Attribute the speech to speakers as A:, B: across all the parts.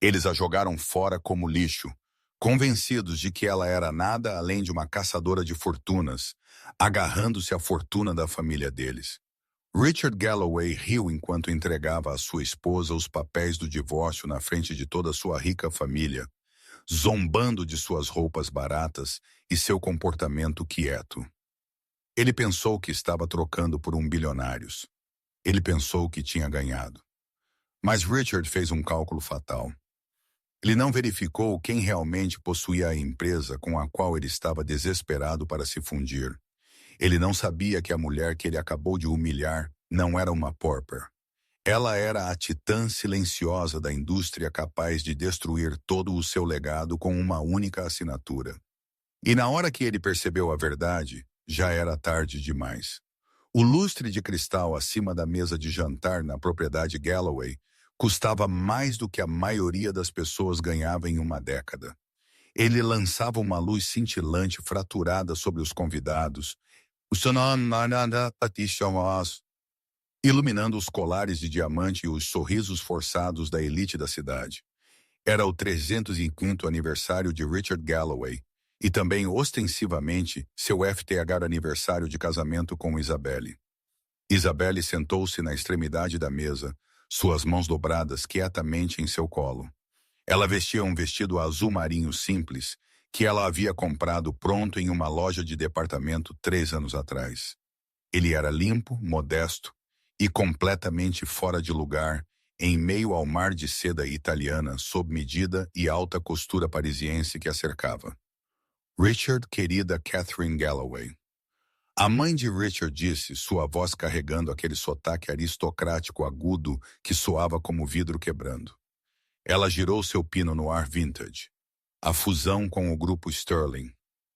A: Eles a jogaram fora como lixo, convencidos de que ela era nada além de uma caçadora de fortunas, agarrando-se à fortuna da família deles. Richard Galloway riu enquanto entregava à sua esposa os papéis do divórcio na frente de toda a sua rica família, zombando de suas roupas baratas e seu comportamento quieto. Ele pensou que estava trocando por um bilionários. Ele pensou que tinha ganhado. Mas Richard fez um cálculo fatal. Ele não verificou quem realmente possuía a empresa com a qual ele estava desesperado para se fundir. Ele não sabia que a mulher que ele acabou de humilhar não era uma pauper. Ela era a titã silenciosa da indústria capaz de destruir todo o seu legado com uma única assinatura. E na hora que ele percebeu a verdade, já era tarde demais. O lustre de cristal acima da mesa de jantar na propriedade Galloway custava mais do que a maioria das pessoas ganhava em uma década. Ele lançava uma luz cintilante fraturada sobre os convidados, iluminando os colares de diamante e os sorrisos forçados da elite da cidade. Era o 305º aniversário de Richard Galloway e também ostensivamente seu FTH aniversário de casamento com Isabelle. Isabelle sentou-se na extremidade da mesa, suas mãos dobradas quietamente em seu colo. Ela vestia um vestido azul marinho simples que ela havia comprado pronto em uma loja de departamento 3 anos atrás. Ele era limpo, modesto e completamente fora de lugar em meio ao mar de seda italiana sob medida e alta costura parisiense que a cercava. Richard, querida Catherine Galloway. A mãe de Richard disse, sua voz carregando aquele sotaque aristocrático agudo que soava como vidro quebrando. Ela girou seu pino no ar vintage. A fusão com o grupo Sterling.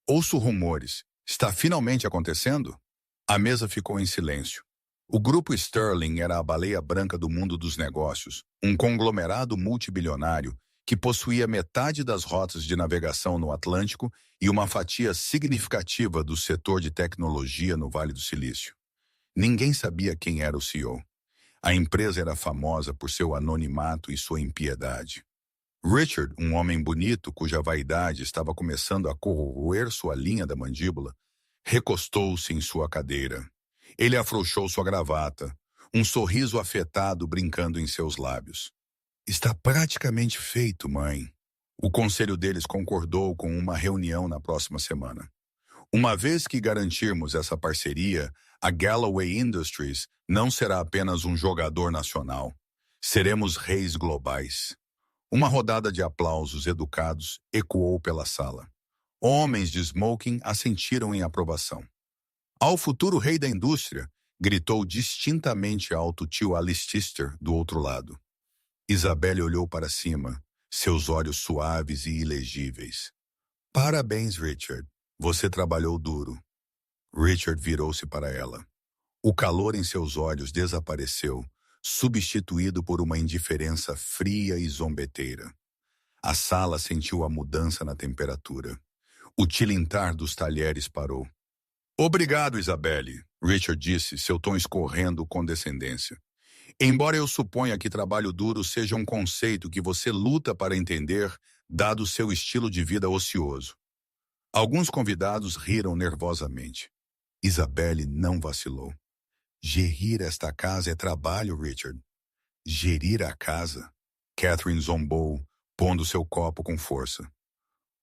A: Ouço rumores. Está finalmente acontecendo? A mesa ficou em silêncio. O grupo Sterling era a baleia branca do mundo dos negócios, um conglomerado multibilionário que possuía metade das rotas de navegação no Atlântico e uma fatia significativa do setor de tecnologia no Vale do Silício. Ninguém sabia quem era o CEO. A empresa era famosa por seu anonimato e sua impiedade. Richard, um homem bonito cuja vaidade estava começando a corroer sua linha da mandíbula, recostou-se em sua cadeira. Ele afrouxou sua gravata, um sorriso afetado brincando em seus lábios. Está praticamente feito, mãe. O conselho deles concordou com uma reunião na próxima semana. Uma vez que garantirmos essa parceria, a Galloway Industries não será apenas um jogador nacional. Seremos reis globais. Uma rodada de aplausos educados ecoou pela sala. Homens de smoking assentiram em aprovação. Ao futuro rei da indústria, gritou distintamente alto tio Alistair do outro lado. Isabelle olhou para cima, seus olhos suaves e ilegíveis. Parabéns, Richard. Você trabalhou duro. Richard virou-se para ela. O calor em seus olhos desapareceu, substituído por uma indiferença fria e zombeteira. A sala sentiu a mudança na temperatura. O tilintar dos talheres parou. Obrigado, Isabelle, Richard disse, seu tom escorrendo condescendência. Embora eu suponha que trabalho duro seja um conceito que você luta para entender, dado seu estilo de vida ocioso. Alguns convidados riram nervosamente. Isabelle não vacilou. Gerir esta casa é trabalho, Richard. Gerir a casa? Catherine zombou, pondo seu copo com força.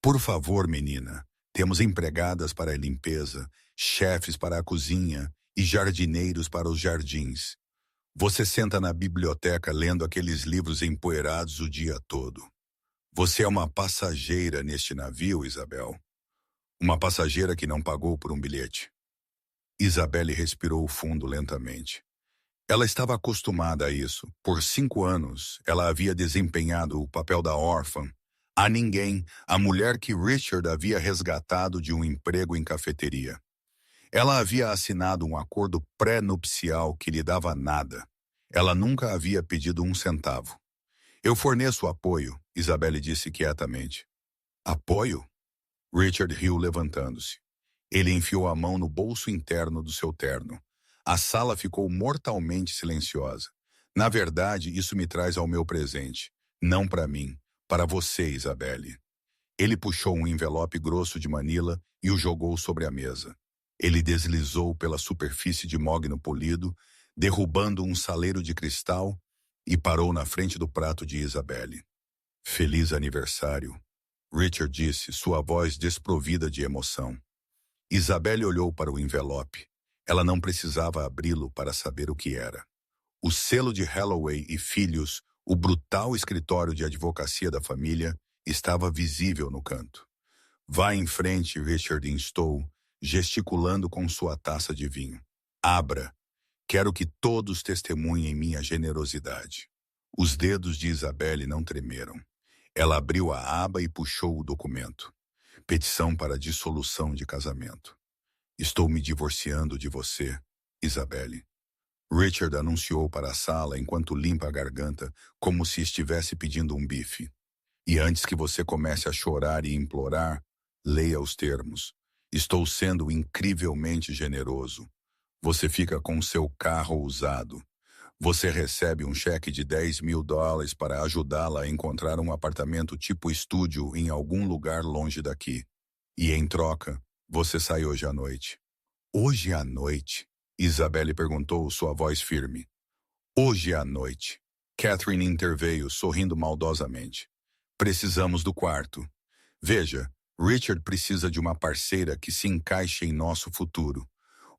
A: Por favor, menina, temos empregadas para a limpeza, chefes para a cozinha e jardineiros para os jardins. Você senta na biblioteca lendo aqueles livros empoeirados o dia todo. Você é uma passageira neste navio, Isabel. Uma passageira que não pagou por um bilhete. Isabelle respirou fundo lentamente. Ela estava acostumada a isso. Por 5 anos, ela havia desempenhado o papel da órfã. A ninguém, a mulher que Richard havia resgatado de um emprego em cafeteria. Ela havia assinado um acordo pré-nupcial que lhe dava nada. Ela nunca havia pedido 1 centavo. Eu forneço apoio, Isabelle disse quietamente. Apoio? Richard riu levantando-se. Ele enfiou a mão no bolso interno do seu terno. A sala ficou mortalmente silenciosa. Na verdade, isso me traz ao meu presente. Não para mim. Para você, Isabelle. Ele puxou um envelope grosso de Manila e o jogou sobre a mesa. Ele deslizou pela superfície de mogno polido, derrubando um saleiro de cristal, e parou na frente do prato de Isabelle. Feliz aniversário, Richard disse, sua voz desprovida de emoção. Isabelle olhou para o envelope. Ela não precisava abri-lo para saber o que era. O selo de Holloway e Filhos, o brutal escritório de advocacia da família, estava visível no canto. Vá em frente, Richard instou, gesticulando com sua taça de vinho. Abra. Quero que todos testemunhem minha generosidade. Os dedos de Isabelle não tremeram. Ela abriu a aba e puxou o documento. Petição para dissolução de casamento. Estou me divorciando de você, Isabelle. Richard anunciou para a sala enquanto limpa a garganta, como se estivesse pedindo um bife. E antes que você comece a chorar e implorar, leia os termos. Estou sendo incrivelmente generoso. Você fica com seu carro usado. Você recebe um cheque de $10.000 para ajudá-la a encontrar um apartamento tipo estúdio em algum lugar longe daqui. E em troca, você sai hoje à noite. Hoje à noite? Isabelle perguntou, sua voz firme. Hoje à noite. Catherine interveio, sorrindo maldosamente. Precisamos do quarto. Veja, Richard precisa de uma parceira que se encaixe em nosso futuro.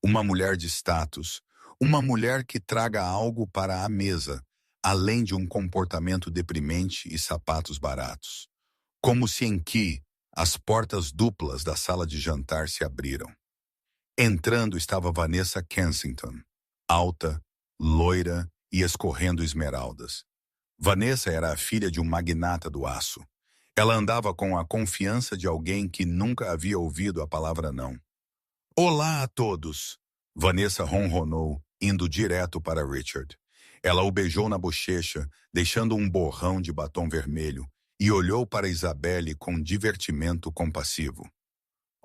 A: Uma mulher de status. Uma mulher que traga algo para a mesa, além de um comportamento deprimente e sapatos baratos. Como se em que as portas duplas da sala de jantar se abriram. Entrando estava Vanessa Kensington, alta, loira e escorrendo esmeraldas. Vanessa era a filha de um magnata do aço. Ela andava com a confiança de alguém que nunca havia ouvido a palavra não. Olá a todos! Vanessa ronronou, indo direto para Richard. Ela o beijou na bochecha, deixando um borrão de batom vermelho, e olhou para Isabelle com divertimento compassivo.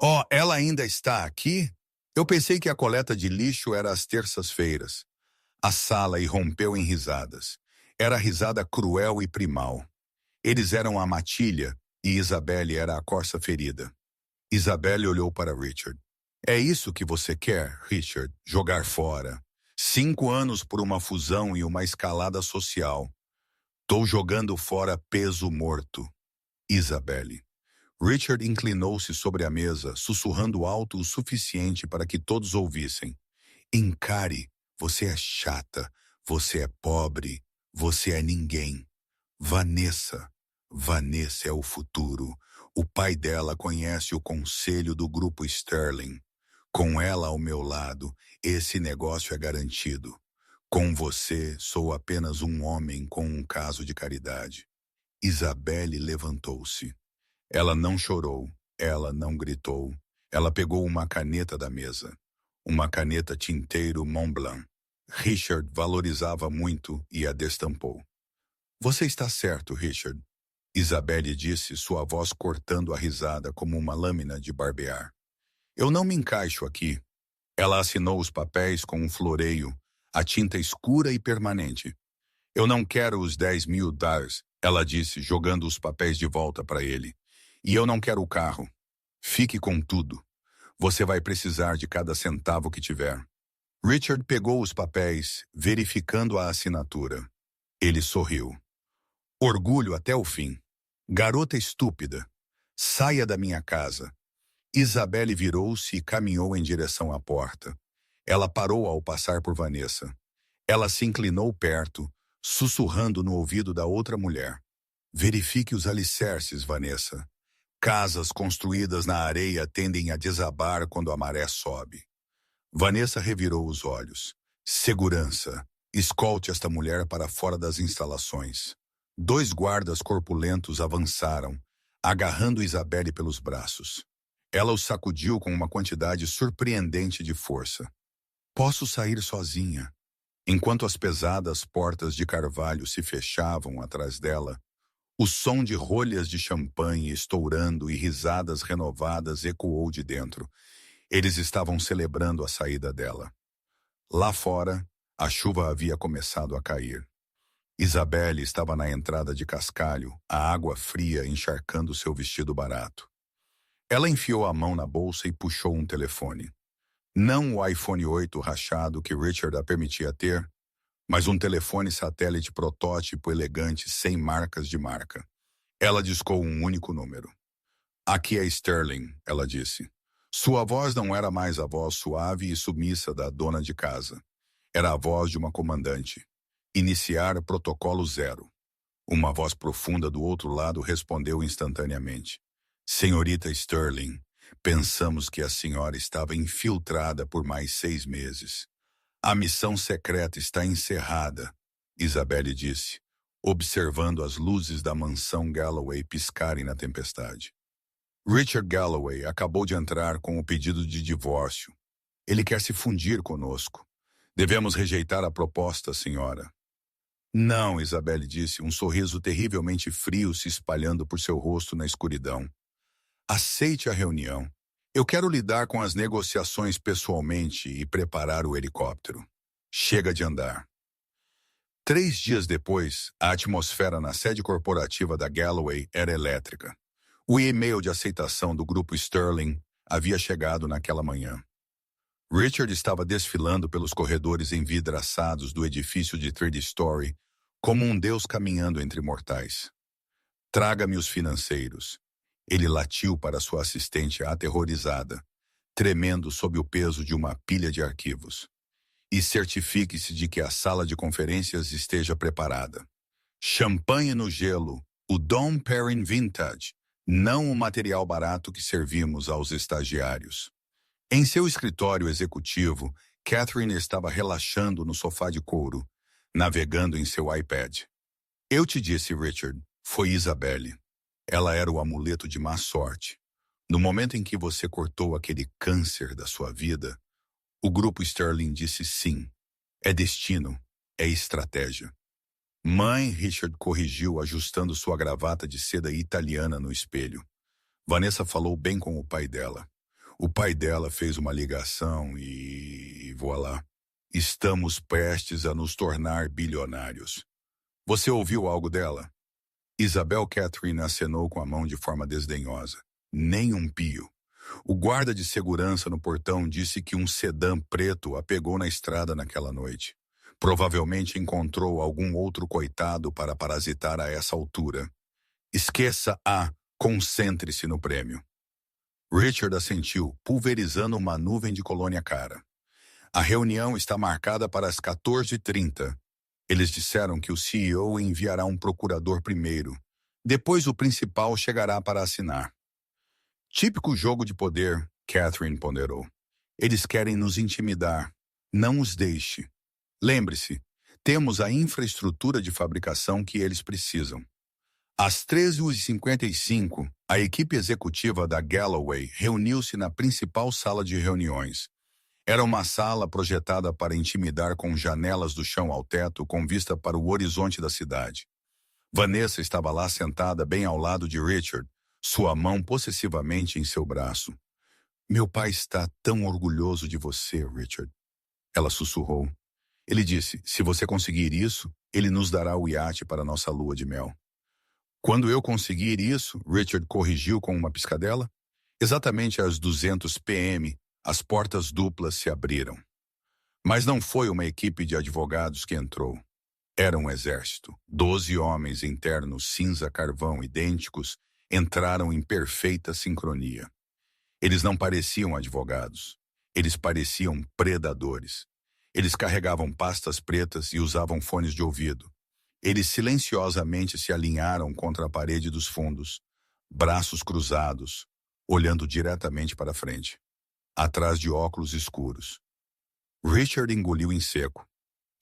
A: Oh, ela ainda está aqui? Eu pensei que a coleta de lixo era às terças-feiras. A sala irrompeu em risadas. Era risada cruel e primal. Eles eram a matilha e Isabelle era a corça ferida. Isabelle olhou para Richard. É isso que você quer, Richard? Jogar fora. 5 anos por uma fusão e uma escalada social. Tô jogando fora peso morto. Isabelle. Richard inclinou-se sobre a mesa, sussurrando alto o suficiente para que todos ouvissem. Encare, você é chata, você é pobre, você é ninguém. Vanessa. Vanessa é o futuro. O pai dela conhece o conselho do grupo Sterling. Com ela ao meu lado, esse negócio é garantido. Com você, sou apenas um homem com um caso de caridade. Isabelle levantou-se. Ela não chorou, ela não gritou. Ela pegou uma caneta da mesa. Uma caneta tinteiro Montblanc. Richard valorizava muito e a destampou. Você está certo, Richard. Isabelle disse, sua voz cortando a risada como uma lâmina de barbear. Eu não me encaixo aqui. Ela assinou os papéis com um floreio, a tinta escura e permanente. Eu não quero os $10.000, ela disse, jogando os papéis de volta para ele. E eu não quero o carro. Fique com tudo. Você vai precisar de cada centavo que tiver. Richard pegou os papéis, verificando a assinatura. Ele sorriu. Orgulho até o fim. Garota estúpida. Saia da minha casa. Isabelle virou-se e caminhou em direção à porta. Ela parou ao passar por Vanessa. Ela se inclinou perto, sussurrando no ouvido da outra mulher. Verifique os alicerces, Vanessa. Casas construídas na areia tendem a desabar quando a maré sobe. Vanessa revirou os olhos. Segurança. Escolte esta mulher para fora das instalações. 2 guardas corpulentos avançaram, agarrando Isabelle pelos braços. Ela o sacudiu com uma quantidade surpreendente de força. Posso sair sozinha. Enquanto as pesadas portas de carvalho se fechavam atrás dela, o som de rolhas de champanhe estourando e risadas renovadas ecoou de dentro. Eles estavam celebrando a saída dela. Lá fora, a chuva havia começado a cair. Isabelle estava na entrada de cascalho, a água fria encharcando seu vestido barato. Ela enfiou a mão na bolsa e puxou um telefone. Não o iPhone 8 rachado que Richard a permitia ter, mas um telefone satélite protótipo elegante sem marcas de marca. Ela discou um único número. Aqui é Sterling, ela disse. Sua voz não era mais a voz suave e submissa da dona de casa. Era a voz de uma comandante. Iniciar protocolo 0. Uma voz profunda do outro lado respondeu instantaneamente. Senhorita Sterling, pensamos que a senhora estava infiltrada por mais 6 meses. A missão secreta está encerrada, Isabelle disse, observando as luzes da mansão Galloway piscarem na tempestade. Richard Galloway acabou de entrar com o pedido de divórcio. Ele quer se fundir conosco. Devemos rejeitar a proposta, senhora. Não, Isabelle disse, um sorriso terrivelmente frio se espalhando por seu rosto na escuridão. Aceite a reunião. Eu quero lidar com as negociações pessoalmente e preparar o helicóptero. Chega de andar. 3 dias depois, a atmosfera na sede corporativa da Galloway era elétrica. O e-mail de aceitação do grupo Sterling havia chegado naquela manhã. Richard estava desfilando pelos corredores envidraçados do edifício de 3rd Story como um deus caminhando entre mortais. Traga-me os financeiros. Ele latiu para sua assistente aterrorizada, tremendo sob o peso de uma pilha de arquivos. E certifique-se de que a sala de conferências esteja preparada. Champanhe no gelo, o Dom Perrin Vintage, não o material barato que servimos aos estagiários. Em seu escritório executivo, Catherine estava relaxando no sofá de couro, navegando em seu iPad. Eu te disse, Richard, foi Isabelle. Ela era o amuleto de má sorte. No momento em que você cortou aquele câncer da sua vida, o grupo Sterling disse sim. É destino, é estratégia. Mãe, Richard corrigiu, ajustando sua gravata de seda italiana no espelho. Vanessa falou bem com o pai dela. O pai dela fez uma ligação e voilá. Estamos prestes a nos tornar bilionários. Você ouviu algo dela? Isabel Catherine acenou com a mão de forma desdenhosa. Nem um pio. O guarda de segurança no portão disse que um sedã preto a pegou na estrada naquela noite. Provavelmente encontrou algum outro coitado para parasitar a essa altura. Esqueça-a, concentre-se no prêmio. Richard assentiu, pulverizando uma nuvem de colônia cara. A reunião está marcada para as 14h30. Eles disseram que o CEO enviará um procurador primeiro. Depois o principal chegará para assinar. Típico jogo de poder, Catherine ponderou. Eles querem nos intimidar. Não os deixe. Lembre-se, temos a infraestrutura de fabricação que eles precisam. Às 13h55, a equipe executiva da Galloway reuniu-se na principal sala de reuniões. Era uma sala projetada para intimidar com janelas do chão ao teto com vista para o horizonte da cidade. Vanessa estava lá sentada bem ao lado de Richard, sua mão possessivamente em seu braço. Meu pai está tão orgulhoso de você, Richard. Ela sussurrou. Ele disse, se você conseguir isso, ele nos dará o iate para nossa lua de mel. Quando eu conseguir isso, Richard corrigiu com uma piscadela. Exatamente às 200 p.m., as portas duplas se abriram. Mas não foi uma equipe de advogados que entrou. Era um exército. 12 homens em ternos cinza-carvão idênticos entraram em perfeita sincronia. Eles não pareciam advogados. Eles pareciam predadores. Eles carregavam pastas pretas e usavam fones de ouvido. Eles silenciosamente se alinharam contra a parede dos fundos, braços cruzados, olhando diretamente para frente, atrás de óculos escuros. Richard engoliu em seco.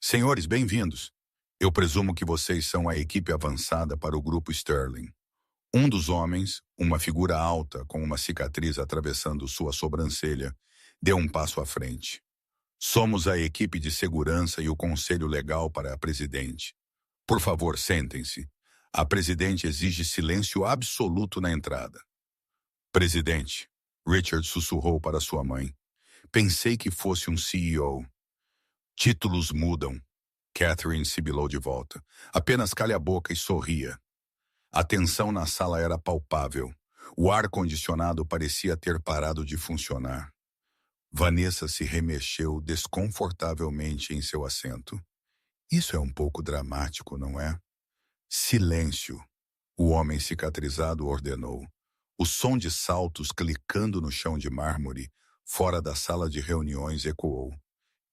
A: Senhores, bem-vindos. Eu presumo que vocês são a equipe avançada para o grupo Sterling. Um dos homens, uma figura alta com uma cicatriz atravessando sua sobrancelha, deu um passo à frente. Somos a equipe de segurança e o conselho legal para a presidente. Por favor, sentem-se. A presidente exige silêncio absoluto na entrada. Presidente, Richard sussurrou para sua mãe. Pensei que fosse um CEO. Títulos mudam. Catherine sibilou de volta. Apenas cale a boca e sorria. A tensão na sala era palpável. O ar-condicionado parecia ter parado de funcionar. Vanessa se remexeu desconfortavelmente em seu assento. Isso é um pouco dramático, não é? Silêncio, o homem cicatrizado ordenou. O som de saltos clicando no chão de mármore, fora da sala de reuniões, ecoou.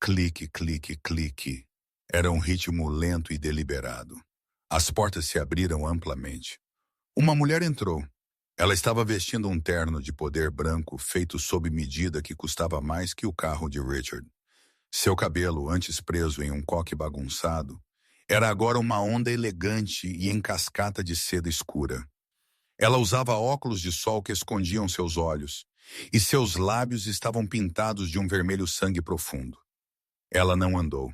A: Clique, clique, clique. Era um ritmo lento e deliberado. As portas se abriram amplamente. Uma mulher entrou. Ela estava vestindo um terno de poder branco feito sob medida que custava mais que o carro de Richard. Seu cabelo, antes preso em um coque bagunçado, era agora uma onda elegante e em cascata de seda escura. Ela usava óculos de sol que escondiam seus olhos, e seus lábios estavam pintados de um vermelho sangue profundo. Ela não andou.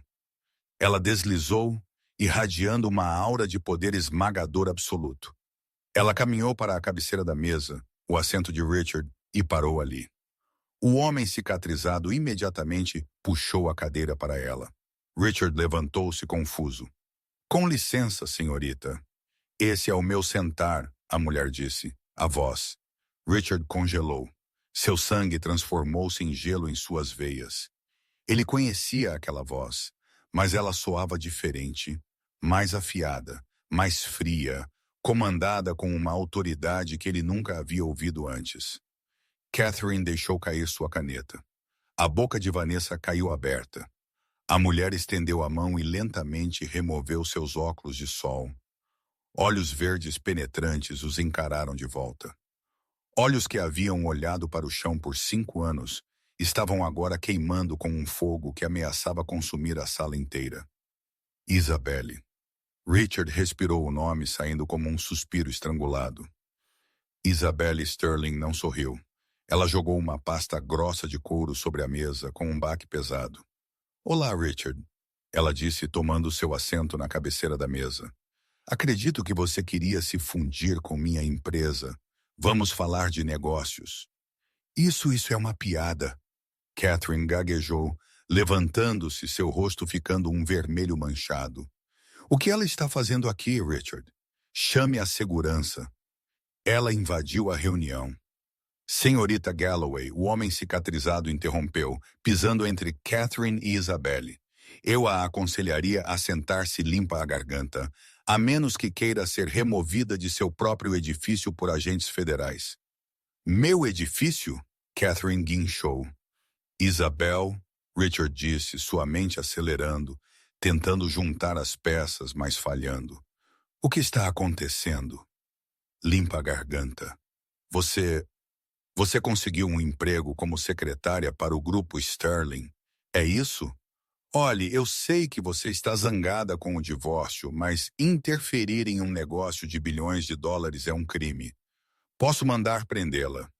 A: Ela deslizou, irradiando uma aura de poder esmagador absoluto. Ela caminhou para a cabeceira da mesa, o assento de Richard, e parou ali. O homem cicatrizado imediatamente puxou a cadeira para ela. Richard levantou-se confuso. Com licença, senhorita. Esse é o meu sentar, a mulher disse. A voz. Richard congelou. Seu sangue transformou-se em gelo em suas veias. Ele conhecia aquela voz, mas ela soava diferente, mais afiada, mais fria, comandada com uma autoridade que ele nunca havia ouvido antes. Catherine deixou cair sua caneta. A boca de Vanessa caiu aberta. A mulher estendeu a mão e lentamente removeu seus óculos de sol. Olhos verdes penetrantes os encararam de volta. Olhos que haviam olhado para o chão por 5 anos estavam agora queimando com um fogo que ameaçava consumir a sala inteira. Isabelle. Richard respirou o nome saindo como um suspiro estrangulado. Isabelle Sterling não sorriu. Ela jogou uma pasta grossa de couro sobre a mesa com um baque pesado. Olá, Richard, ela disse tomando seu assento na cabeceira da mesa. Acredito que você queria se fundir com minha empresa. Vamos falar de negócios. Isso é uma piada. Catherine gaguejou, levantando-se, seu rosto ficando um vermelho manchado. O que ela está fazendo aqui, Richard? Chame a segurança. Ela invadiu a reunião. Senhorita Galloway, o homem cicatrizado interrompeu, pisando entre Catherine e Isabelle. Eu a aconselharia a sentar-se limpa a garganta, a menos que queira ser removida de seu próprio edifício por agentes federais. Meu edifício? Catherine guinchou. Isabel, Richard disse, sua mente acelerando, tentando juntar as peças, mas falhando. O que está acontecendo? Limpa a garganta. Você conseguiu um emprego como secretária para o grupo Sterling. É isso? Olhe, eu sei que você está zangada com o divórcio, mas interferir em um negócio de bilhões de dólares é um crime. Posso mandar prendê-la.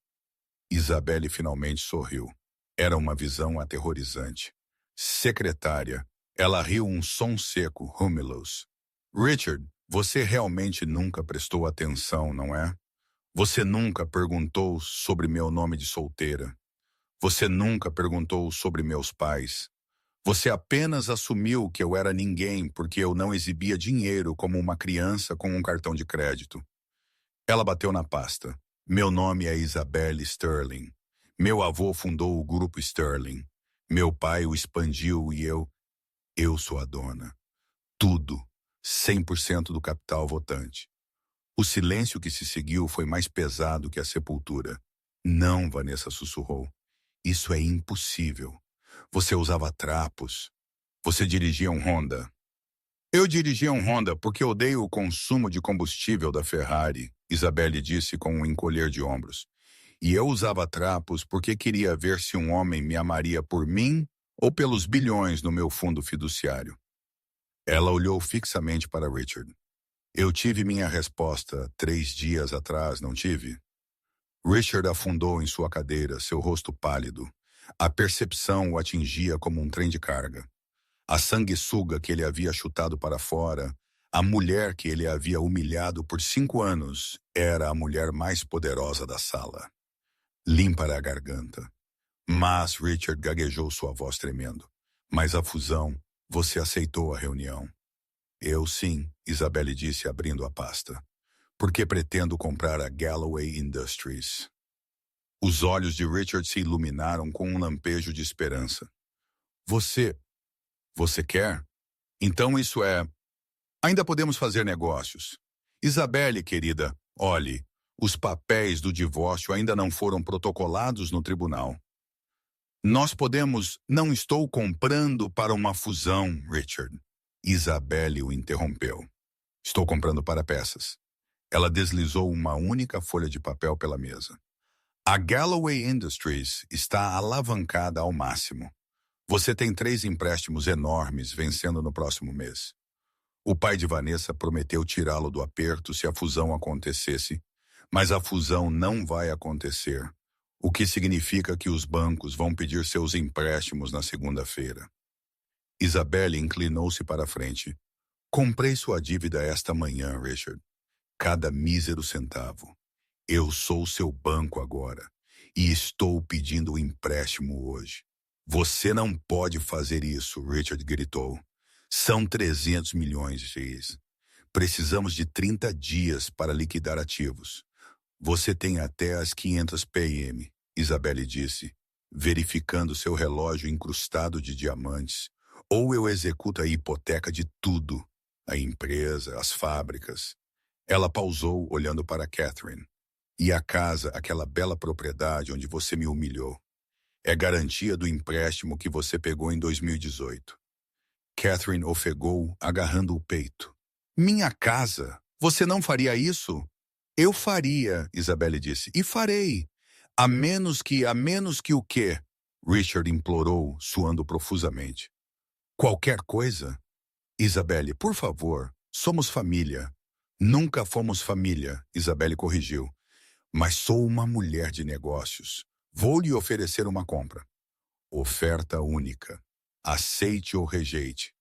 A: Isabelle finalmente sorriu. Era uma visão aterrorizante. Secretária. Ela riu um som seco, humilous. Richard, você realmente nunca prestou atenção, não é? Você nunca perguntou sobre meu nome de solteira. Você nunca perguntou sobre meus pais. Você apenas assumiu que eu era ninguém porque eu não exibia dinheiro como uma criança com um cartão de crédito. Ela bateu na pasta. Meu nome é Isabelle Sterling. Meu avô fundou o grupo Sterling. Meu pai o expandiu e eu sou a dona. Tudo. 100% do capital votante. O silêncio que se seguiu foi mais pesado que a sepultura. Não, Vanessa sussurrou. Isso é impossível. Você usava trapos. Você dirigia um Honda. Eu dirigia um Honda porque odeio o consumo de combustível da Ferrari, Isabelle disse com um encolher de ombros. E eu usava trapos porque queria ver se um homem me amaria por mim ou pelos bilhões no meu fundo fiduciário. Ela olhou fixamente para Richard. Eu tive minha resposta 3 dias atrás, não tive? Richard afundou em sua cadeira, seu rosto pálido. A percepção o atingia como um trem de carga. A sanguessuga que ele havia chutado para fora, a mulher que ele havia humilhado por 5 anos, era a mulher mais poderosa da sala. Limpa a garganta. Mas Richard gaguejou, sua voz tremendo. Mas a fusão, Você aceitou a reunião. Eu sim, Isabelle disse abrindo a pasta. Porque pretendo comprar a Galloway Industries. Os olhos de Richard se iluminaram com um lampejo de esperança. Você quer? Então isso é... Ainda podemos fazer negócios. Isabelle, querida, olhe, os papéis do divórcio ainda não foram protocolados no tribunal. Nós podemos... Não estou comprando para uma fusão, Richard. Isabelle o interrompeu. Estou comprando para peças. Ela deslizou uma única folha de papel pela mesa. A Galloway Industries está alavancada ao máximo. Você tem 3 empréstimos enormes vencendo no próximo mês. O pai de Vanessa prometeu tirá-lo do aperto se a fusão acontecesse, mas a fusão não vai acontecer, o que significa que os bancos vão pedir seus empréstimos na segunda-feira. Isabelle inclinou-se para a frente. Comprei sua dívida esta manhã, Richard. Cada mísero centavo. Eu sou seu banco agora e estou pedindo o empréstimo hoje. Você não pode fazer isso, Richard gritou. São 300 milhões de reais. Precisamos de 30 dias para liquidar ativos. Você tem até as 500 p.m., Isabelle disse, verificando seu relógio incrustado de diamantes. Ou eu executo a hipoteca de tudo, a empresa, as fábricas. Ela pausou, olhando para Catherine. E a casa, aquela bela propriedade onde você me humilhou. É garantia do empréstimo que você pegou em 2018. Catherine ofegou, agarrando o peito. Minha casa? Você não faria isso? Eu faria, Isabelle disse, e farei. A menos que o quê? Richard implorou, suando profusamente. Qualquer coisa? Isabelle, por favor, somos família. Nunca fomos família, Isabelle corrigiu. Mas sou uma mulher de negócios. Vou lhe oferecer uma compra. Oferta única. Aceite ou rejeite.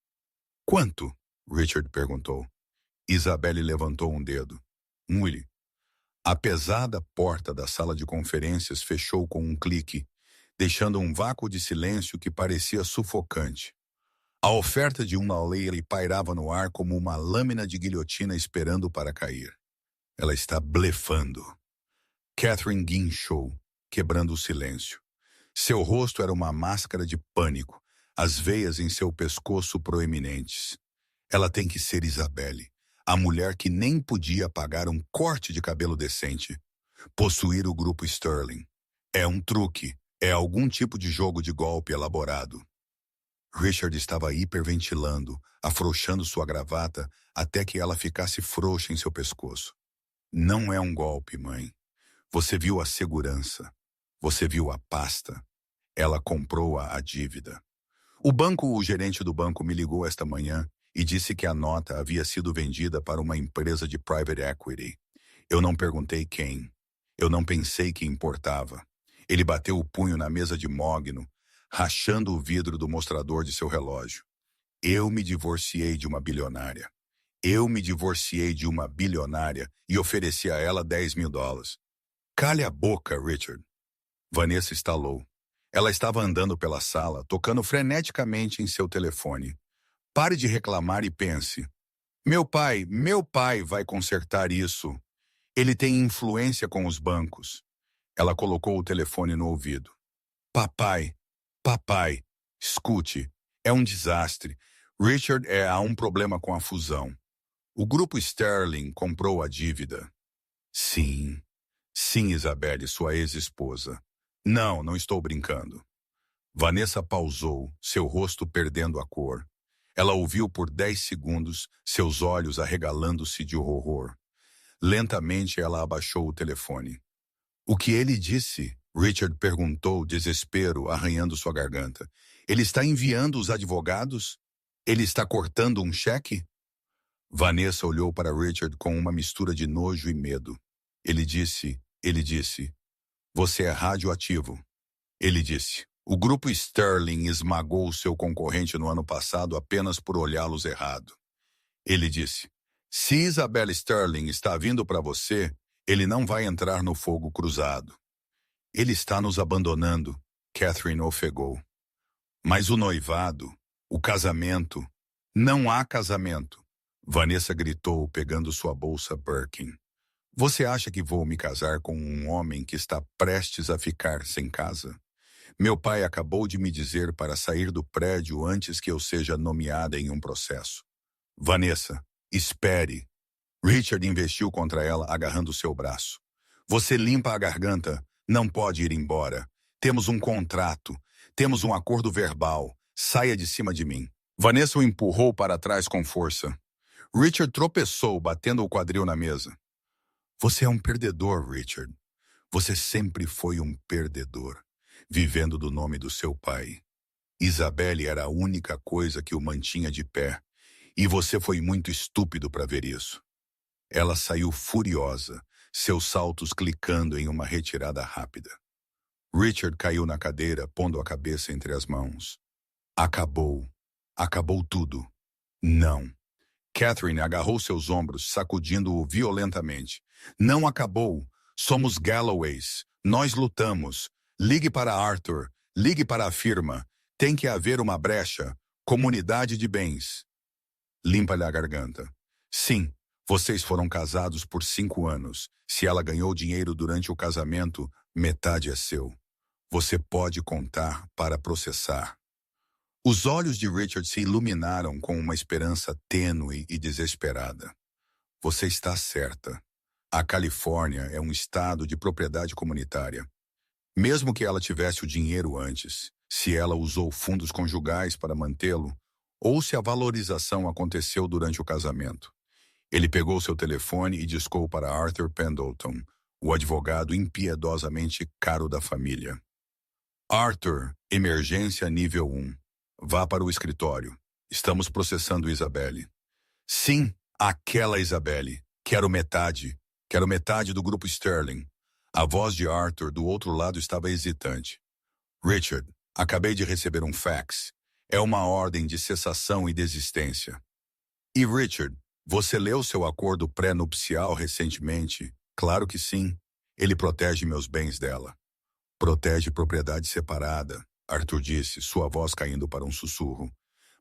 A: Quanto? Richard perguntou. Isabelle levantou um dedo. Mule. A pesada porta da sala de conferências fechou com um clique, deixando um vácuo de silêncio que parecia sufocante. A oferta de uma lei pairava no ar como uma lâmina de guilhotina esperando para cair. Ela está blefando. Catherine guinchou, quebrando o silêncio. Seu rosto era uma máscara de pânico, as veias em seu pescoço proeminentes. Ela tem que ser Isabelle, a mulher que nem podia pagar um corte de cabelo decente. Possuir o grupo Sterling. É um truque, é algum tipo de jogo de golpe elaborado. Richard estava hiperventilando, afrouxando sua gravata até que ela ficasse frouxa em seu pescoço. Não é um golpe, mãe. Você viu a segurança. Você viu a pasta. Ela comprou a dívida. O gerente do banco me ligou esta manhã e disse que a nota havia sido vendida para uma empresa de private equity. Eu não perguntei quem. Eu não pensei que importava. Ele bateu o punho na mesa de mogno, rachando o vidro do mostrador de seu relógio. Eu me divorciei de uma bilionária. Eu me divorciei de uma bilionária e ofereci a ela $10 mil. Cale a boca, Richard. Vanessa estalou. Ela estava andando pela sala, tocando freneticamente em seu telefone. Pare de reclamar e pense. Meu pai vai consertar isso. Ele tem influência com os bancos. Ela colocou o telefone no ouvido. Papai, escute, é um desastre. Richard há um problema com a fusão. O grupo Sterling comprou a dívida. Sim, Isabelle, sua ex-esposa. Não estou brincando. Vanessa pausou, seu rosto perdendo a cor. Ela ouviu por 10 segundos, seus olhos arregalando-se de horror. Lentamente ela abaixou o telefone. O que ele disse? Richard perguntou, desespero arranhando sua garganta. Ele está enviando os advogados? Ele está cortando um cheque? Vanessa olhou para Richard com uma mistura de nojo e medo. Ele disse, você é radioativo. Ele disse, o grupo Sterling esmagou seu concorrente no ano passado apenas por olhá-los errado. Ele disse, se Isabelle Sterling está vindo para você, ele não vai entrar no fogo cruzado. Ele está nos abandonando, Catherine ofegou. Mas o noivado, O casamento. Não há casamento. Vanessa gritou, pegando sua bolsa Birkin. Você acha que vou me casar com um homem que está prestes a ficar sem casa? Meu pai acabou de me dizer para sair do prédio antes que eu seja nomeada em um processo. Vanessa, espere. Richard investiu contra ela, agarrando seu braço. Você limpa a garganta. Não pode ir embora. Temos um contrato. Temos um acordo verbal. Saia de cima de mim. Vanessa o empurrou para trás com força. Richard tropeçou, batendo o quadril na mesa. Você é um perdedor, Richard. Você sempre foi um perdedor, vivendo do nome do seu pai. Isabelle era a única coisa que o mantinha de pé, e você foi muito estúpido para ver isso. Ela saiu furiosa, seus saltos clicando em uma retirada rápida. Richard caiu na cadeira, pondo a cabeça entre as mãos. Acabou. Acabou tudo. Não. Catherine agarrou seus ombros, sacudindo-o violentamente. Não acabou. Somos Galloways. Nós lutamos. Ligue para Arthur. Ligue para a firma. Tem que haver uma brecha. Comunidade de bens. Limpa-lhe a garganta. Sim, vocês foram casados por 5 anos. Se ela ganhou dinheiro durante o casamento, metade é seu. Você pode contar para processar. Os olhos de Richard se iluminaram com uma esperança tênue e desesperada. Você está certa. A Califórnia é um estado de propriedade comunitária. Mesmo que ela tivesse o dinheiro antes, se ela usou fundos conjugais para mantê-lo, ou se a valorização aconteceu durante o casamento. Ele pegou seu telefone e discou para Arthur Pendleton, o advogado impiedosamente caro da família. Arthur, emergência nível 1. Vá para o escritório. Estamos processando Isabelle. Sim, aquela Isabelle. Quero metade. Quero metade do grupo Sterling. A voz de Arthur do outro lado estava hesitante. Richard, acabei de receber um fax. É uma ordem de cessação e desistência. E Richard, você leu seu acordo pré-nupcial recentemente? Claro que sim. Ele protege meus bens dela. Protege propriedade separada, Arthur disse, sua voz caindo para um sussurro.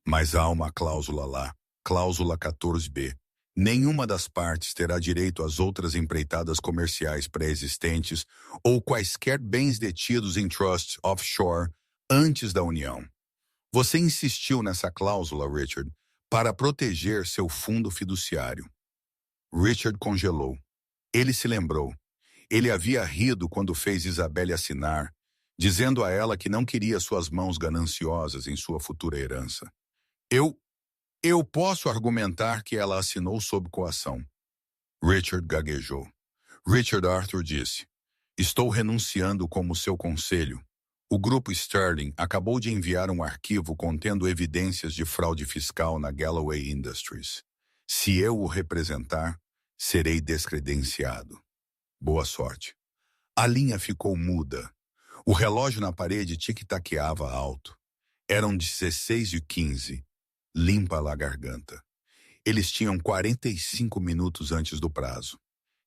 A: Mas há uma cláusula lá, cláusula 14b. Nenhuma das partes terá direito às outras empreitadas comerciais pré-existentes ou quaisquer bens detidos em trusts offshore antes da união. Você insistiu nessa cláusula, Richard, para proteger seu fundo fiduciário. Richard congelou. Ele se lembrou. Ele havia rido quando fez Isabelle assinar, dizendo a ela que não queria suas mãos gananciosas em sua futura herança. Eu posso argumentar que ela assinou sob coação. Richard gaguejou. Richard Arthur disse, estou renunciando como seu conselho. O grupo Sterling acabou de enviar um arquivo contendo evidências de fraude fiscal na Galloway Industries. Se eu o representar, serei descredenciado. Boa sorte. A linha ficou muda. O relógio na parede tic-taqueava alto. Eram 16h15. Limpa-la a garganta. Eles tinham 45 minutos antes do prazo.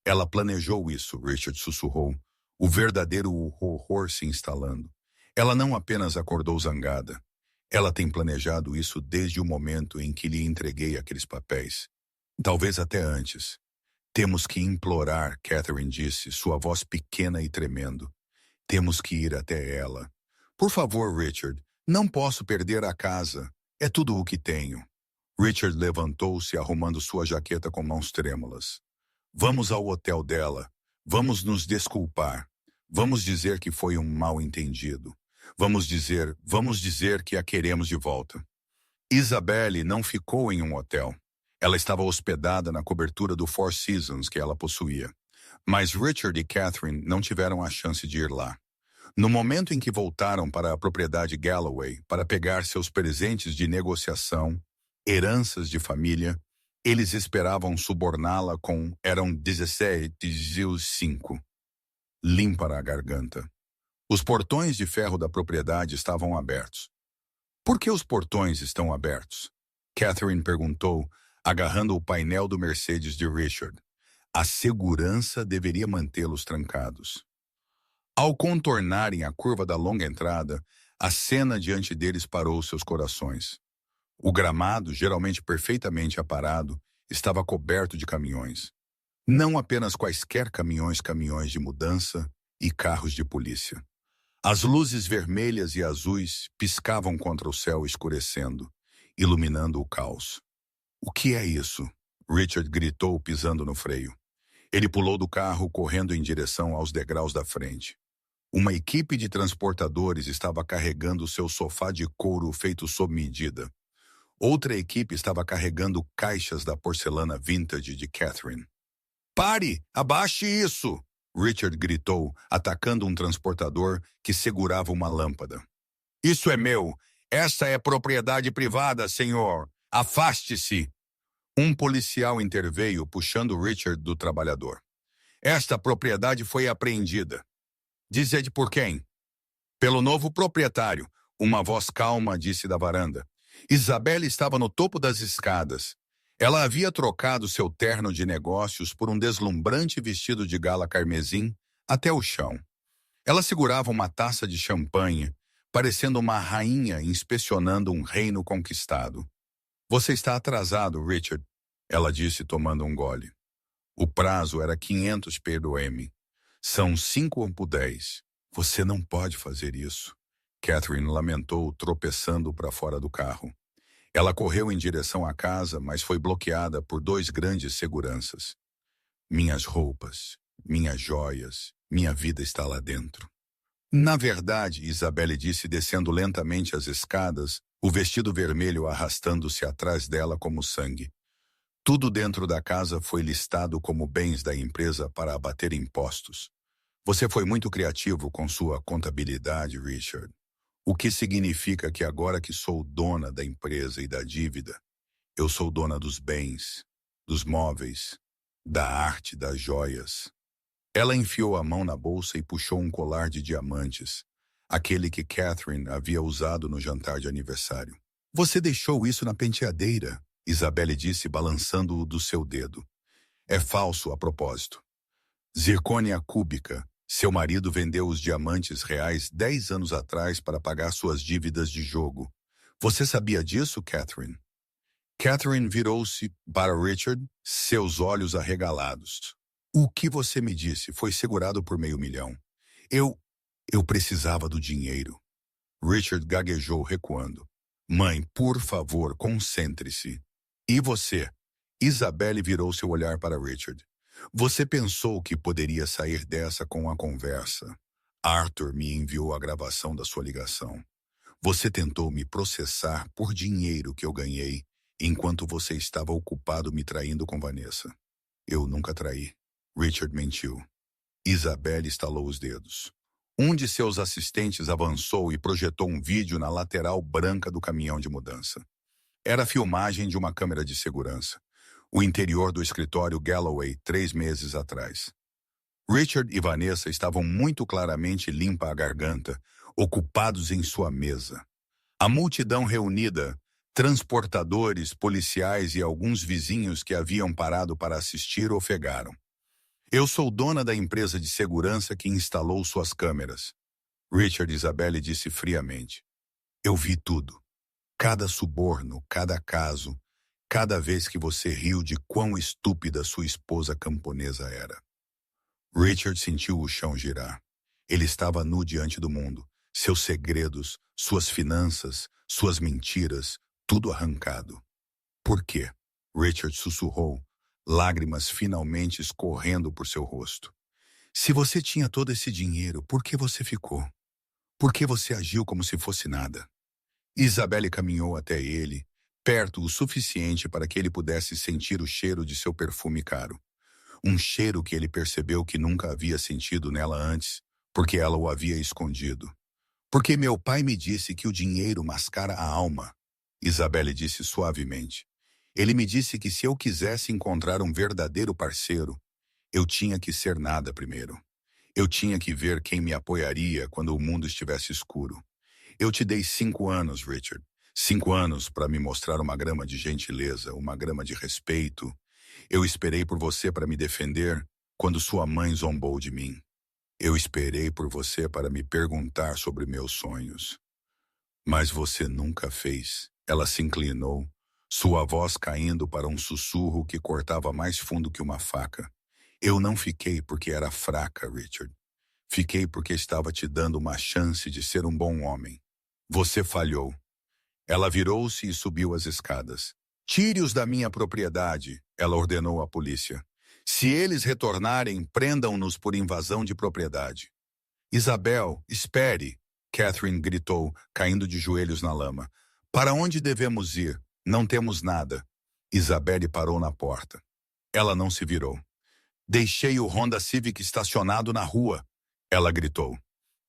A: Ela planejou isso, Richard sussurrou, o verdadeiro horror se instalando. Ela não apenas acordou zangada. Ela tem planejado isso desde o momento em que lhe entreguei aqueles papéis. Talvez até antes. Temos que implorar, Catherine disse, sua voz pequena e tremendo. Temos que ir até ela. Por favor, Richard, não posso perder a casa. É tudo o que tenho. Richard levantou-se, arrumando sua jaqueta com mãos trêmulas. Vamos ao hotel dela. Vamos nos desculpar. Vamos dizer que foi um mal-entendido. Vamos dizer que a queremos de volta. Isabelle não ficou em um hotel. Ela estava hospedada na cobertura do Four Seasons que ela possuía. Mas Richard e Catherine não tiveram a chance de ir lá. No momento em que voltaram para a propriedade Galloway para pegar seus presentes de negociação, heranças de família, eles esperavam suborná-la com eram 17,5. Limpa a garganta. Os portões de ferro da propriedade estavam abertos. Por que os portões estão abertos? Catherine perguntou, agarrando o painel do Mercedes de Richard. A segurança deveria mantê-los trancados. Ao contornarem a curva da longa entrada, a cena diante deles parou seus corações. O gramado, geralmente perfeitamente aparado, estava coberto de caminhões. Não apenas quaisquer caminhões de mudança e carros de polícia. As luzes vermelhas e azuis piscavam contra o céu escurecendo, iluminando o caos. O que é isso? Richard gritou, pisando no freio. Ele pulou do carro, correndo em direção aos degraus da frente. Uma equipe de transportadores estava carregando seu sofá de couro feito sob medida. Outra equipe estava carregando caixas da porcelana vintage de Catherine. Pare! Abaixe isso! Richard gritou, atacando um transportador que segurava uma lâmpada. Isso é meu! Essa é propriedade privada, senhor! Afaste-se! Um policial interveio, puxando Richard do trabalhador. Esta propriedade foi apreendida. Dizede por quem? Pelo novo proprietário, uma voz calma disse da varanda. Isabelle estava no topo das escadas. Ela havia trocado seu terno de negócios por um deslumbrante vestido de gala carmesim até o chão. Ela segurava uma taça de champanhe, parecendo uma rainha inspecionando um reino conquistado. Você está atrasado, Richard, ela disse tomando um gole. O prazo era 500 p.m. São 5:10. Você não pode fazer isso. Catherine lamentou, tropeçando para fora do carro. Ela correu em direção à casa, mas foi bloqueada por 2 grandes seguranças. Minhas roupas, minhas joias, minha vida está lá dentro. Na verdade, Isabelle disse descendo lentamente as escadas, o vestido vermelho arrastando-se atrás dela como sangue. Tudo dentro da casa foi listado como bens da empresa para abater impostos. Você foi muito criativo com sua contabilidade, Richard. O que significa que agora que sou dona da empresa e da dívida, eu sou dona dos bens, dos móveis, da arte, das joias. Ela enfiou a mão na bolsa e puxou um colar de diamantes, aquele que Catherine havia usado no jantar de aniversário. Você deixou isso na penteadeira, Isabelle disse, balançando-o do seu dedo. É falso a propósito. Zircônia cúbica. Seu marido vendeu os diamantes reais 10 anos atrás para pagar suas dívidas de jogo. Você sabia disso, Catherine? Catherine virou-se para Richard, seus olhos arregalados. O que você me disse foi segurado por $500 mil. Eu precisava do dinheiro. Richard gaguejou, recuando. Mãe, por favor, concentre-se. E você? Isabelle virou seu olhar para Richard. Você pensou que poderia sair dessa com a conversa. Arthur me enviou a gravação da sua ligação. Você tentou me processar por dinheiro que eu ganhei, enquanto você estava ocupado me traindo com Vanessa. Eu nunca traí. Richard mentiu. Isabelle estalou os dedos. Um de seus assistentes avançou e projetou um vídeo na lateral branca do caminhão de mudança. Era a filmagem de uma câmera de segurança. O interior do escritório Galloway 3 meses atrás. Richard e Vanessa estavam muito claramente limpa a garganta, ocupados em sua mesa. A multidão reunida, transportadores, policiais e alguns vizinhos que haviam parado para assistir ofegaram. Eu sou dona da empresa de segurança que instalou suas câmeras. Richard e Isabelle disse friamente. Eu vi tudo. Cada suborno, cada caso, cada vez que você riu de quão estúpida sua esposa camponesa era. Richard sentiu o chão girar. Ele estava nu diante do mundo. Seus segredos, suas finanças, suas mentiras, tudo arrancado. Por quê? Richard sussurrou, lágrimas finalmente escorrendo por seu rosto. Se você tinha todo esse dinheiro, por que você ficou? Por que você agiu como se fosse nada? Isabelle caminhou até ele, perto o suficiente para que ele pudesse sentir o cheiro de seu perfume caro. Um cheiro que ele percebeu que nunca havia sentido nela antes, porque ela o havia escondido. Porque meu pai me disse que o dinheiro mascara a alma, Isabelle disse suavemente. Ele me disse que se eu quisesse encontrar um verdadeiro parceiro, eu tinha que ser nada primeiro. Eu tinha que ver quem me apoiaria quando o mundo estivesse escuro. Eu te dei 5 anos, Richard. 5 anos para me mostrar uma grama de gentileza, uma grama de respeito. Eu esperei por você para me defender quando sua mãe zombou de mim. Eu esperei por você para me perguntar sobre meus sonhos. Mas você nunca fez, Ela se inclinou, sua voz caindo para um sussurro que cortava mais fundo que uma faca. Eu não fiquei porque era fraca, Richard. Fiquei porque estava te dando uma chance de ser um bom homem. Você falhou. Ela virou-se e subiu as escadas. Tire-os da minha propriedade, ela ordenou à polícia. Se eles retornarem, prendam-nos por invasão de propriedade. Isabel, espere, Catherine gritou, caindo de joelhos na lama. Para onde devemos ir? Não temos nada. Isabelle parou na porta. Ela não se virou. Deixei o Honda Civic estacionado na rua, ela gritou.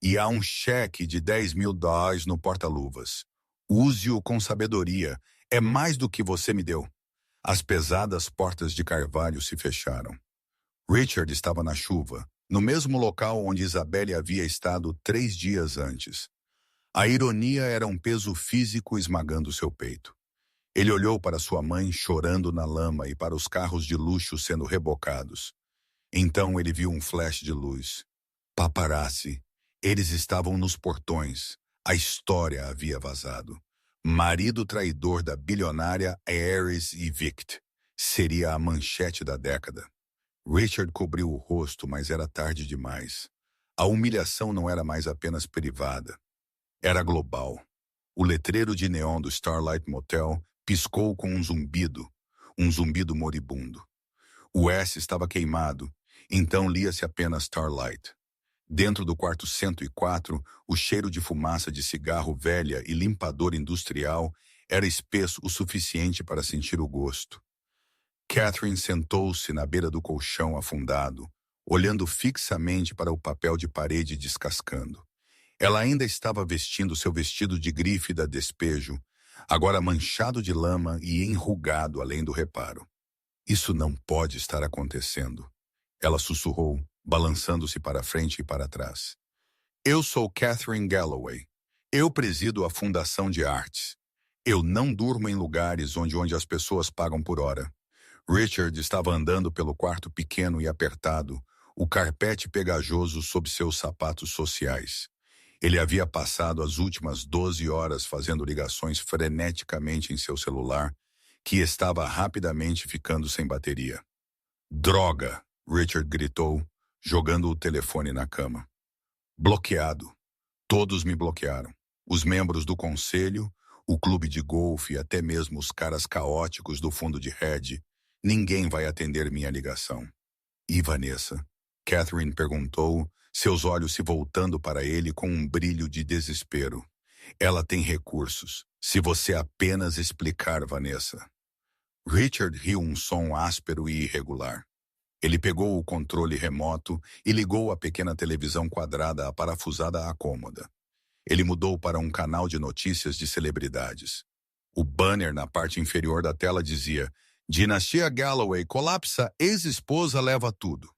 A: E há um cheque de $10.000 no porta-luvas. Use-o com sabedoria. É mais do que você me deu. As pesadas portas de carvalho se fecharam. Richard estava na chuva, no mesmo local onde Isabelle havia estado 3 dias antes. A ironia era um peso físico esmagando seu peito. Ele olhou para sua mãe chorando na lama e para os carros de luxo sendo rebocados. Então ele viu um flash de luz. Paparazzi. Eles estavam nos portões. A história havia vazado. Marido traidor da bilionária Ares Evict. Seria a manchete da década. Richard cobriu o rosto, mas era tarde demais. A humilhação não era mais apenas privada. Era global. O letreiro de neon do Starlight Motel piscou com um zumbido moribundo. O S estava queimado, então lia-se apenas Starlight. Dentro do quarto 104, o cheiro de fumaça de cigarro velha e limpador industrial era espesso o suficiente para sentir o gosto. Catherine sentou-se na beira do colchão afundado, olhando fixamente para o papel de parede descascando. Ela ainda estava vestindo seu vestido de grife da despejo, agora manchado de lama e enrugado além do reparo. Isso não pode estar acontecendo. Ela sussurrou, balançando-se para frente e para trás. Eu sou Catherine Galloway. Eu presido a Fundação de Artes. Eu não durmo em lugares onde as pessoas pagam por hora. Richard estava andando pelo quarto pequeno e apertado, o carpete pegajoso sob seus sapatos sociais. Ele havia passado as últimas 12 horas fazendo ligações freneticamente em seu celular, que estava rapidamente ficando sem bateria. Droga! Richard gritou, jogando o telefone na cama. Bloqueado. Todos me bloquearam. Os membros do conselho, o clube de golfe e até mesmo os caras caóticos do fundo de hedge. Ninguém vai atender minha ligação. E Vanessa? Catherine perguntou, seus olhos se voltando para ele com um brilho de desespero. Ela tem recursos. Se você apenas explicar, Vanessa. Richard riu um som áspero e irregular. Ele pegou o controle remoto e ligou a pequena televisão quadrada aparafusada à cômoda. Ele mudou para um canal de notícias de celebridades. O banner na parte inferior da tela dizia: Dinastia Galloway colapsa, ex-esposa leva tudo.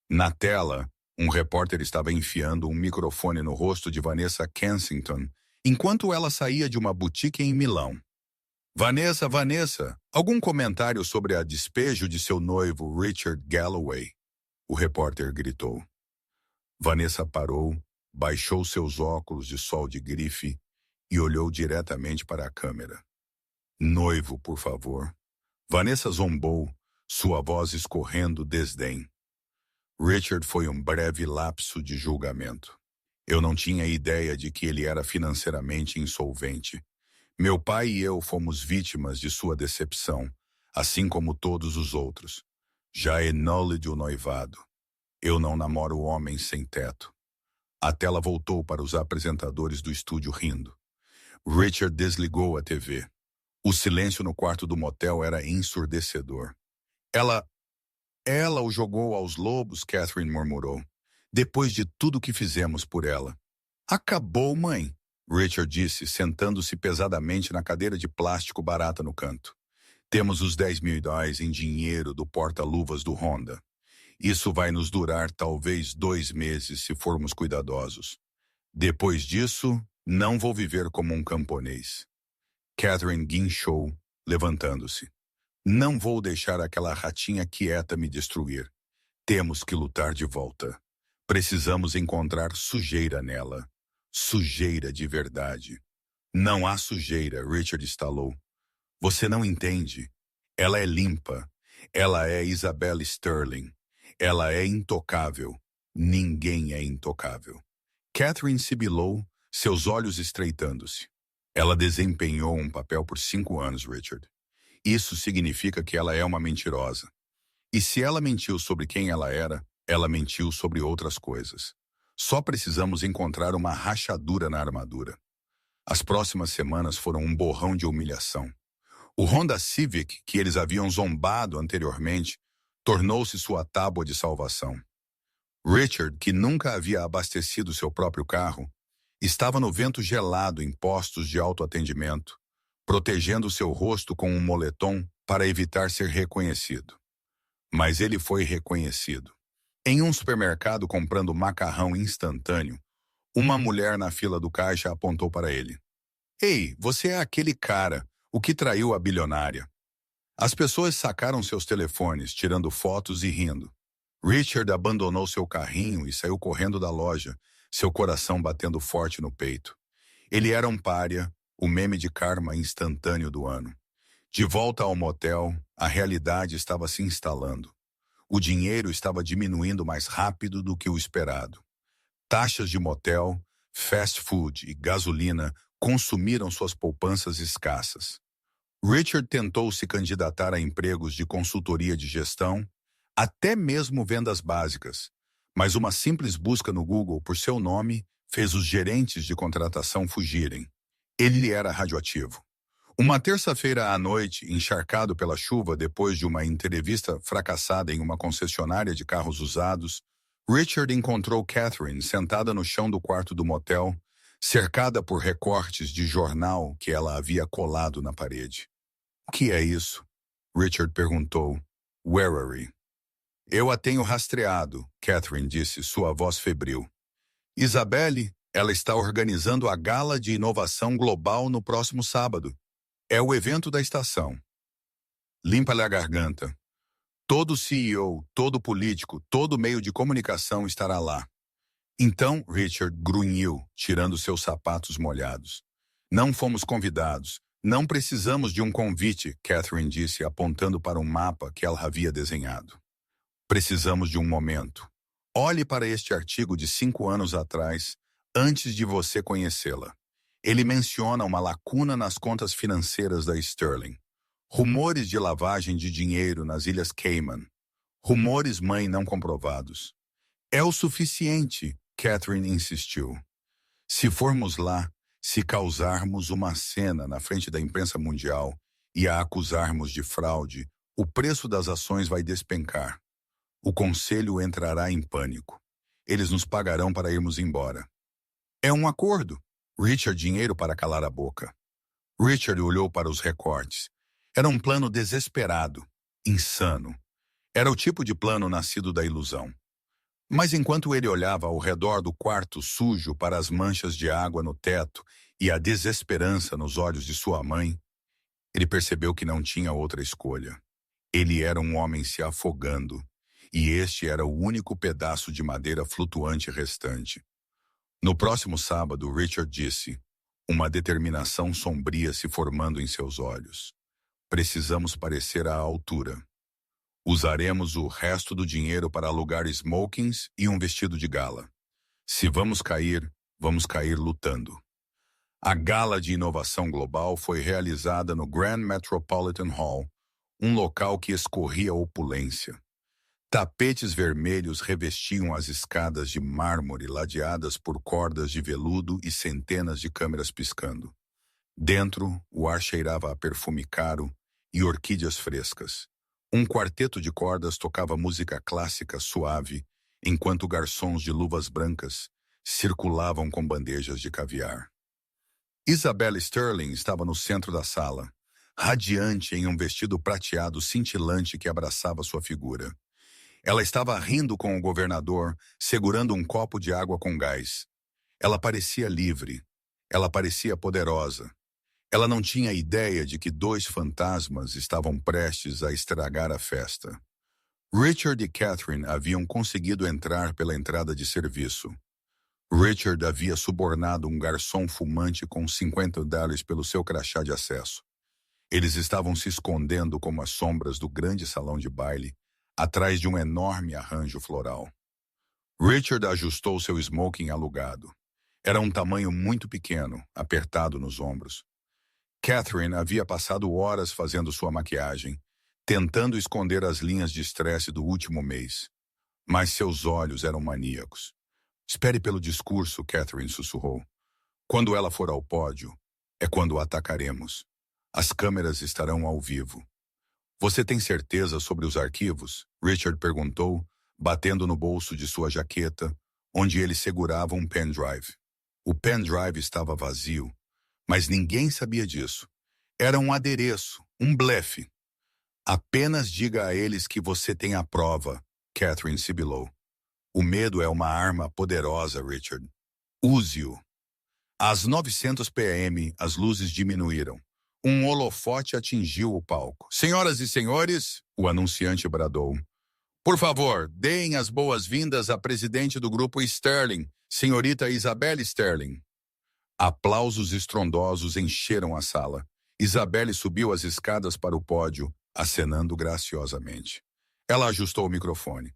A: Na tela, um repórter estava enfiando um microfone no rosto de Vanessa Kensington, enquanto ela saía de uma boutique em Milão. Vanessa, algum comentário sobre a despejo de seu noivo Richard Galloway? O repórter gritou. Vanessa parou, baixou seus óculos de sol de grife e olhou diretamente para a câmera. Noivo, por favor. Vanessa zombou, sua voz escorrendo desdém. Richard foi um breve lapso de julgamento. Eu não tinha ideia de que ele era financeiramente insolvente. Meu pai e eu fomos vítimas de sua decepção, assim como todos os outros. Já acknowledge o noivado. Eu não namoro homens sem teto. A tela voltou para os apresentadores do estúdio rindo. Richard desligou a TV. O silêncio no quarto do motel era ensurdecedor. Ela o jogou aos lobos, Catherine murmurou. Depois de tudo que fizemos por ela. Acabou, mãe, Richard disse, sentando-se pesadamente na cadeira de plástico barata no canto. Temos os $10.000 em dinheiro do porta-luvas do Honda. Isso vai nos durar talvez 2 meses se formos cuidadosos. Depois disso, não vou viver como um camponês. Catherine guinchou, levantando-se. Não vou deixar aquela ratinha quieta me destruir. Temos que lutar de volta. Precisamos encontrar sujeira nela. Sujeira de verdade. Não há sujeira, Richard estalou. Você não entende. Ela é limpa. Ela é Isabelle Sterling. Ela é intocável. Ninguém é intocável. Catherine sibilou, seus olhos estreitando-se. Ela desempenhou um papel por 5 anos, Richard. Isso significa que ela é uma mentirosa. E se ela mentiu sobre quem ela mentiu sobre outras coisas. Só precisamos encontrar uma rachadura na armadura. As próximas semanas foram um borrão de humilhação. O Honda Civic, que eles haviam zombado anteriormente, tornou-se sua tábua de salvação. Richard, que nunca havia abastecido seu próprio carro, estava no vento gelado em postos de autoatendimento, protegendo seu rosto com um moletom para evitar ser reconhecido. Mas ele foi reconhecido. Em um supermercado comprando macarrão instantâneo, uma mulher na fila do caixa apontou para ele. Ei, você é aquele cara, o que traiu a bilionária. As pessoas sacaram seus telefones, tirando fotos e rindo. Richard abandonou seu carrinho e saiu correndo da loja, seu coração batendo forte no peito. Ele era um pária, o meme de karma instantâneo do ano. De volta ao motel, a realidade estava se instalando. O dinheiro estava diminuindo mais rápido do que o esperado. Taxas de motel, fast food e gasolina consumiram suas poupanças escassas. Richard tentou se candidatar a empregos de consultoria de gestão, até mesmo vendas básicas, mas uma simples busca no Google por seu nome fez os gerentes de contratação fugirem. Ele era radioativo. Uma terça-feira à noite, encharcado pela chuva depois de uma entrevista fracassada em uma concessionária de carros usados, Richard encontrou Catherine sentada no chão do quarto do motel, cercada por recortes de jornal que ela havia colado na parede. O que é isso? Richard perguntou. Where are we? Eu a tenho rastreado, Catherine disse, sua voz febril. Isabelle, ela está organizando a Gala de Inovação Global no próximo sábado. É o evento da estação. Limpa-lhe a garganta. Todo CEO, todo político, todo meio de comunicação estará lá. Então, Richard grunhiu, tirando seus sapatos molhados. Não fomos convidados. Não precisamos de um convite, Catherine disse, apontando para um mapa que ela havia desenhado. Precisamos de um momento. Olhe para este artigo de 5 anos atrás, antes de você conhecê-la. Ele menciona uma lacuna nas contas financeiras da Sterling. Rumores de lavagem de dinheiro nas Ilhas Cayman. Rumores mãe não comprovados. É o suficiente, Catherine insistiu. Se formos lá, se causarmos uma cena na frente da imprensa mundial e a acusarmos de fraude, o preço das ações vai despencar. O conselho entrará em pânico. Eles nos pagarão para irmos embora. É um acordo. Richard dinheiro para calar a boca. Richard olhou para os recortes. Era um plano desesperado, insano. Era o tipo de plano nascido da ilusão. Mas enquanto ele olhava ao redor do quarto sujo para as manchas de água no teto e a desesperança nos olhos de sua mãe, ele percebeu que não tinha outra escolha. Ele era um homem se afogando, e este era o único pedaço de madeira flutuante restante. No próximo sábado, Richard disse, uma determinação sombria se formando em seus olhos. Precisamos parecer à altura. Usaremos o resto do dinheiro para alugar smokings e um vestido de gala. Se vamos cair lutando. A Gala de Inovação Global foi realizada no Grand Metropolitan Hall, um local que escorria opulência. Tapetes vermelhos revestiam as escadas de mármore ladeadas por cordas de veludo e centenas de câmeras piscando. Dentro, o ar cheirava a perfume caro e orquídeas frescas. Um quarteto de cordas tocava música clássica suave, enquanto garçons de luvas brancas circulavam com bandejas de caviar. Isabelle Sterling estava no centro da sala, radiante em um vestido prateado cintilante que abraçava sua figura. Ela estava rindo com o governador, segurando um copo de água com gás. Ela parecia livre. Ela parecia poderosa. Ela não tinha ideia de que 2 fantasmas estavam prestes a estragar a festa. Richard e Catherine haviam conseguido entrar pela entrada de serviço. Richard havia subornado um garçom fumante com $50 pelo seu crachá de acesso. Eles estavam se escondendo como as sombras do grande salão de baile, atrás de um enorme arranjo floral. Richard ajustou seu smoking alugado. Era um tamanho muito pequeno, apertado nos ombros. Catherine havia passado horas fazendo sua maquiagem, tentando esconder as linhas de estresse do último mês. Mas seus olhos eram maníacos. Espere pelo discurso, Catherine sussurrou. Quando ela for ao pódio, é quando a atacaremos. As câmeras estarão ao vivo. Você tem certeza sobre os arquivos? Richard perguntou, batendo no bolso de sua jaqueta, onde ele segurava um pendrive. O pendrive estava vazio, mas ninguém sabia disso. Era um adereço, um blefe. Apenas diga a eles que você tem a prova, Catherine sibilou. O medo é uma arma poderosa, Richard. Use-o. Às 900 p.m., as luzes diminuíram. Um holofote atingiu o palco. Senhoras e senhores, o anunciante bradou. Por favor, deem as boas-vindas à presidente do grupo Sterling, senhorita Isabelle Sterling. Aplausos estrondosos encheram a sala. Isabelle subiu as escadas para o pódio, acenando graciosamente. Ela ajustou o microfone.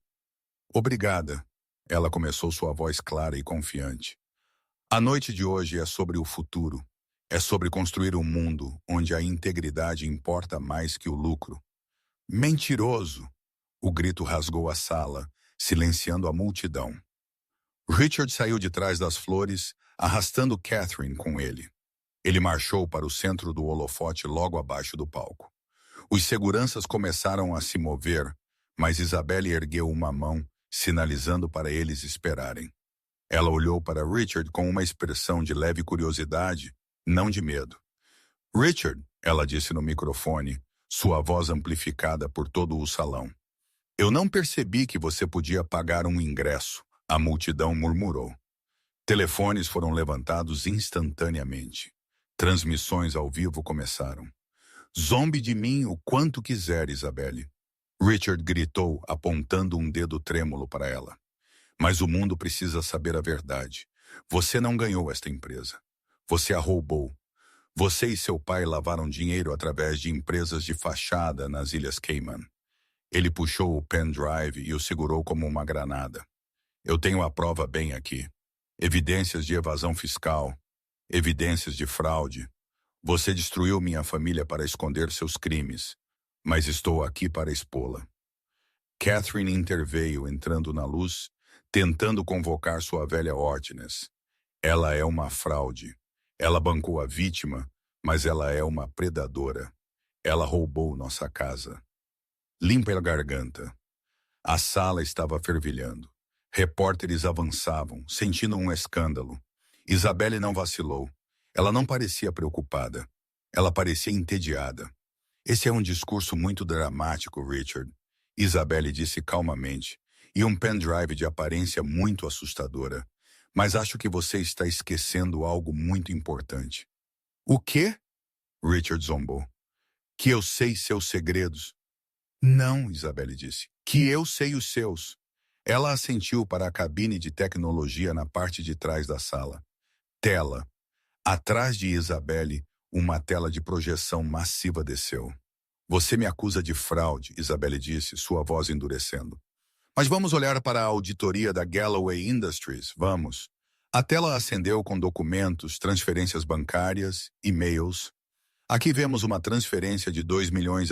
A: Obrigada. Ela começou sua voz clara e confiante. A noite de hoje é sobre o futuro. É sobre construir um mundo onde a integridade importa mais que o lucro. Mentiroso! O grito rasgou a sala, silenciando a multidão. Richard saiu de trás das flores, arrastando Catherine com ele. Ele marchou para o centro do holofote logo abaixo do palco. Os seguranças começaram a se mover, mas Isabelle ergueu uma mão, sinalizando para eles esperarem. Ela olhou para Richard com uma expressão de leve curiosidade, não de medo. Richard, ela disse no microfone, sua voz amplificada por todo o salão. Eu não percebi que você podia pagar um ingresso, a multidão murmurou. Telefones foram levantados instantaneamente. Transmissões ao vivo começaram. Zombe de mim o quanto quiser, Isabelle. Richard gritou, apontando um dedo trêmulo para ela. Mas o mundo precisa saber a verdade. Você não ganhou esta empresa. Você a roubou. Você e seu pai lavaram dinheiro através de empresas de fachada nas Ilhas Cayman. Ele puxou o pendrive e o segurou como uma granada. Eu tenho a prova bem aqui. Evidências de evasão fiscal. Evidências de fraude. Você destruiu minha família para esconder seus crimes. Mas estou aqui para expô-la. Catherine interveio, entrando na luz, tentando convocar sua velha Ortness. Ela é uma fraude. Ela bancou a vítima, mas ela é uma predadora. Ela roubou nossa casa. Limpe a garganta. A sala estava fervilhando. Repórteres avançavam, sentindo um escândalo. Isabelle não vacilou. Ela não parecia preocupada. Ela parecia entediada. Esse é um discurso muito dramático, Richard. Isabelle disse calmamente, e um pendrive de aparência muito assustadora. Mas acho que você está esquecendo algo muito importante. O quê? Richard zombou. Que eu sei seus segredos. Não, Isabelle disse. Que eu sei os seus. Ela assentiu para a cabine de tecnologia na parte de trás da sala. Tela. Atrás de Isabelle, uma tela de projeção massiva desceu. Você me acusa de fraude, Isabelle disse, sua voz endurecendo. Mas vamos olhar para a auditoria da Galloway Industries, vamos. A tela acendeu com documentos, transferências bancárias, e-mails. Aqui vemos uma transferência de $2 milhões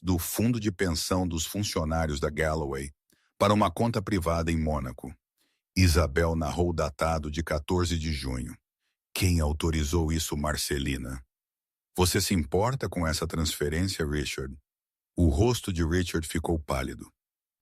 A: do fundo de pensão dos funcionários da Galloway para uma conta privada em Mônaco. Isabel narrou datado de 14 de junho. Quem autorizou isso, Marcelina? Você se importa com essa transferência, Richard? O rosto de Richard ficou pálido.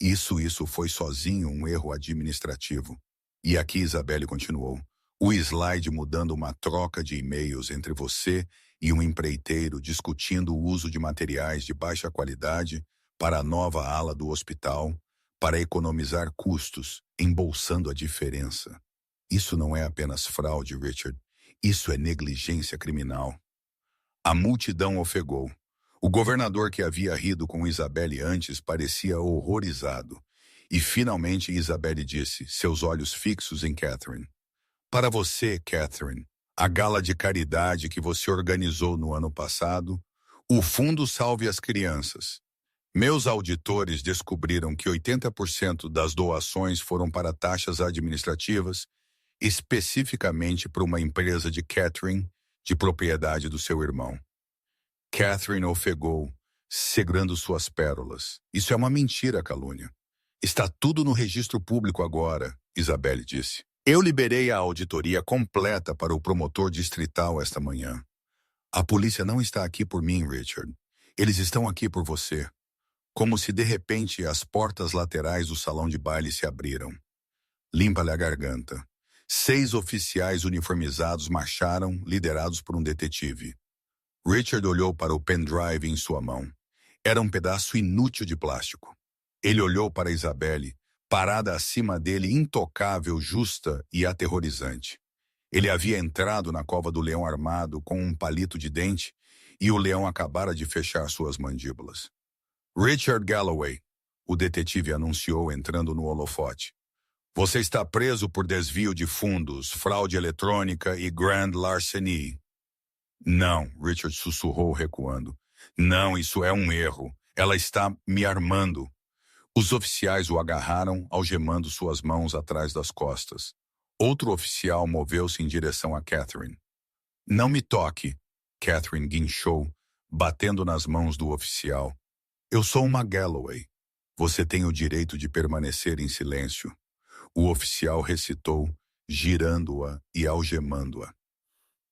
A: Isso foi sozinho um erro administrativo. E aqui Isabelle continuou. O slide mudando uma troca de e-mails entre você e um empreiteiro discutindo o uso de materiais de baixa qualidade para a nova ala do hospital, para economizar custos, embolsando a diferença. Isso não é apenas fraude, Richard. Isso é negligência criminal. A multidão ofegou. O governador que havia rido com Isabelle antes parecia horrorizado. E finalmente Isabelle disse, seus olhos fixos em Catherine. Para você, Catherine, a gala de caridade que você organizou no ano passado, o Fundo Salve as Crianças. Meus auditores descobriram que 80% das doações foram para taxas administrativas, especificamente para uma empresa de catering de propriedade do seu irmão. Catherine ofegou, segurando suas pérolas. Isso é uma mentira, calúnia. Está tudo no registro público agora, Isabelle disse. Eu liberei a auditoria completa para o promotor distrital esta manhã. A polícia não está aqui por mim, Richard. Eles estão aqui por você. Como se de repente as portas laterais do salão de baile se abriram. Limpa-lhe a garganta. 6 oficiais uniformizados marcharam, liderados por um detetive. Richard olhou para o pendrive em sua mão. Era um pedaço inútil de plástico. Ele olhou para Isabelle, parada acima dele, intocável, justa e aterrorizante. Ele havia entrado na cova do leão armado com um palito de dente e o leão acabara de fechar suas mandíbulas. Richard Galloway, o detetive anunciou entrando no holofote. Você está preso por desvio de fundos, fraude eletrônica e grand larceny. Não, Richard sussurrou recuando. Não, isso é um erro. Ela está me armando. Os oficiais o agarraram, algemando suas mãos atrás das costas. Outro oficial moveu-se em direção a Catherine. Não me toque, Catherine guinchou, batendo nas mãos do oficial. Eu sou uma Galloway. Você tem o direito de permanecer em silêncio. O oficial recitou, girando-a e algemando-a.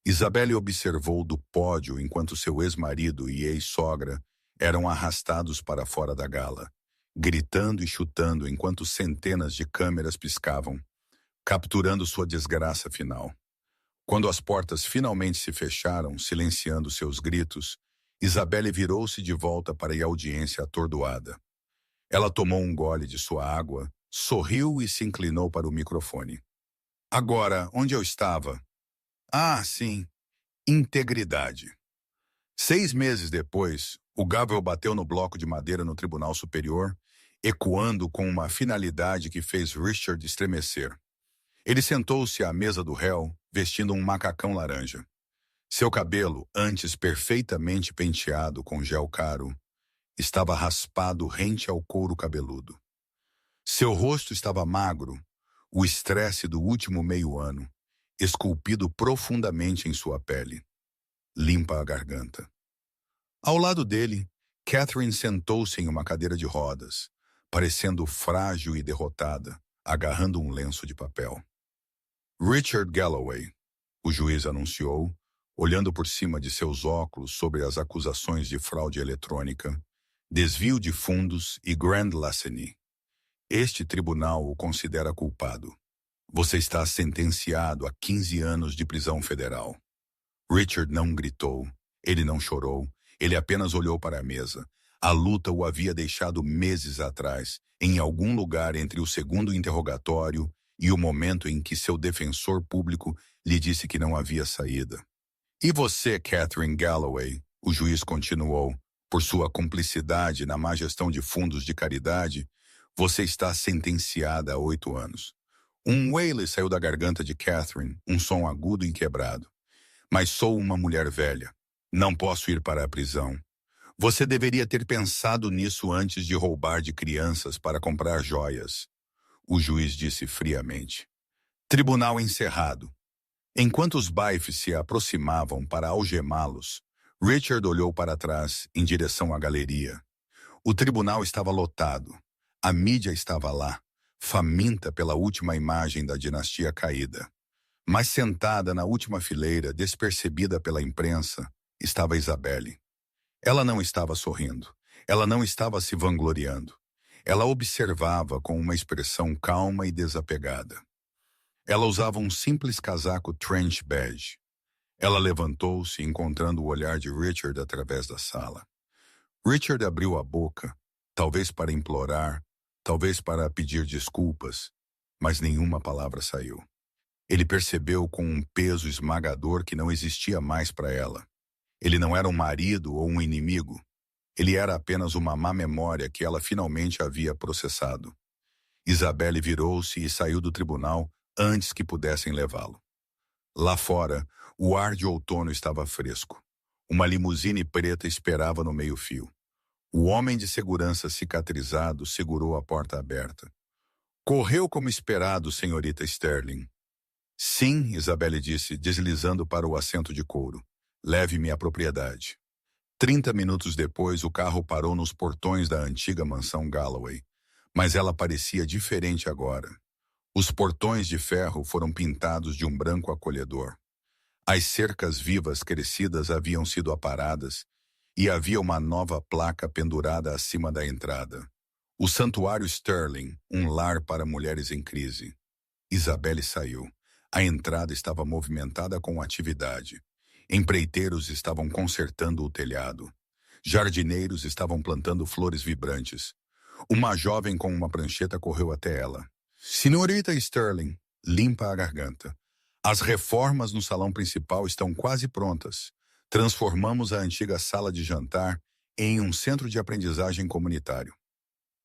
A: Isabelle observou do pódio enquanto seu ex-marido e ex-sogra eram arrastados para fora da gala, gritando e chutando enquanto centenas de câmeras piscavam, capturando sua desgraça final. Quando as portas finalmente se fecharam, silenciando seus gritos, Isabelle virou-se de volta para a audiência atordoada. Ela tomou um gole de sua água, sorriu e se inclinou para o microfone. Agora, onde eu estava? Ah, sim, integridade. 6 meses depois, o gavel bateu no bloco de madeira no Tribunal Superior, ecoando com uma finalidade que fez Richard estremecer. Ele sentou-se à mesa do réu, vestindo um macacão laranja. Seu cabelo, antes perfeitamente penteado com gel caro, estava raspado rente ao couro cabeludo. Seu rosto estava magro, o estresse do último meio-ano, esculpido profundamente em sua pele. Limpa a garganta. Ao lado dele, Catherine sentou-se em uma cadeira de rodas, parecendo frágil e derrotada, agarrando um lenço de papel. Richard Galloway, o juiz anunciou, olhando por cima de seus óculos sobre as acusações de fraude eletrônica, desvio de fundos e grand larceny. Este tribunal o considera culpado. Você está sentenciado a 15 anos de prisão federal. Richard não gritou, ele não chorou, ele apenas olhou para a mesa. A luta o havia deixado meses atrás, em algum lugar entre o segundo interrogatório e o momento em que seu defensor público lhe disse que não havia saída. E você, Catherine Galloway, o juiz continuou, por sua cumplicidade na má gestão de fundos de caridade, você está sentenciada a 8 anos. Um wail saiu da garganta de Catherine, um som agudo e quebrado. Mas sou uma mulher velha. Não posso ir para a prisão. Você deveria ter pensado nisso antes de roubar de crianças para comprar joias. O juiz disse friamente. Tribunal encerrado. Enquanto os baifes se aproximavam para algemá-los, Richard olhou para trás, em direção à galeria. O tribunal estava lotado. A mídia estava lá, faminta pela última imagem da dinastia caída. Mas sentada na última fileira, despercebida pela imprensa, estava Isabelle. Ela não estava sorrindo. Ela não estava se vangloriando. Ela observava com uma expressão calma e desapegada. Ela usava um simples casaco trench bege. Ela levantou-se, encontrando o olhar de Richard através da sala. Richard abriu a boca, talvez para implorar, talvez para pedir desculpas, mas nenhuma palavra saiu. Ele percebeu com um peso esmagador que não existia mais para ela. Ele não era um marido ou um inimigo. Ele era apenas uma má memória que ela finalmente havia processado. Isabelle virou-se e saiu do tribunal antes que pudessem levá-lo. Lá fora, o ar de outono estava fresco. Uma limusine preta esperava no meio-fio. O homem de segurança cicatrizado segurou a porta aberta. Correu como esperado, senhorita Sterling. Sim, Isabelle disse, deslizando para o assento de couro. Leve-me à propriedade. 30 minutos depois, o carro parou nos portões da antiga mansão Galloway. Mas ela parecia diferente agora. Os portões de ferro foram pintados de um branco acolhedor. As cercas vivas crescidas haviam sido aparadas e havia uma nova placa pendurada acima da entrada. O Santuário Sterling, um lar para mulheres em crise. Isabelle saiu. A entrada estava movimentada com atividade. Empreiteiros estavam consertando o telhado. Jardineiros estavam plantando flores vibrantes. Uma jovem com uma prancheta correu até ela. Senhorita Sterling, limpa a garganta. As reformas no salão principal estão quase prontas. Transformamos a antiga sala de jantar em um centro de aprendizagem comunitário.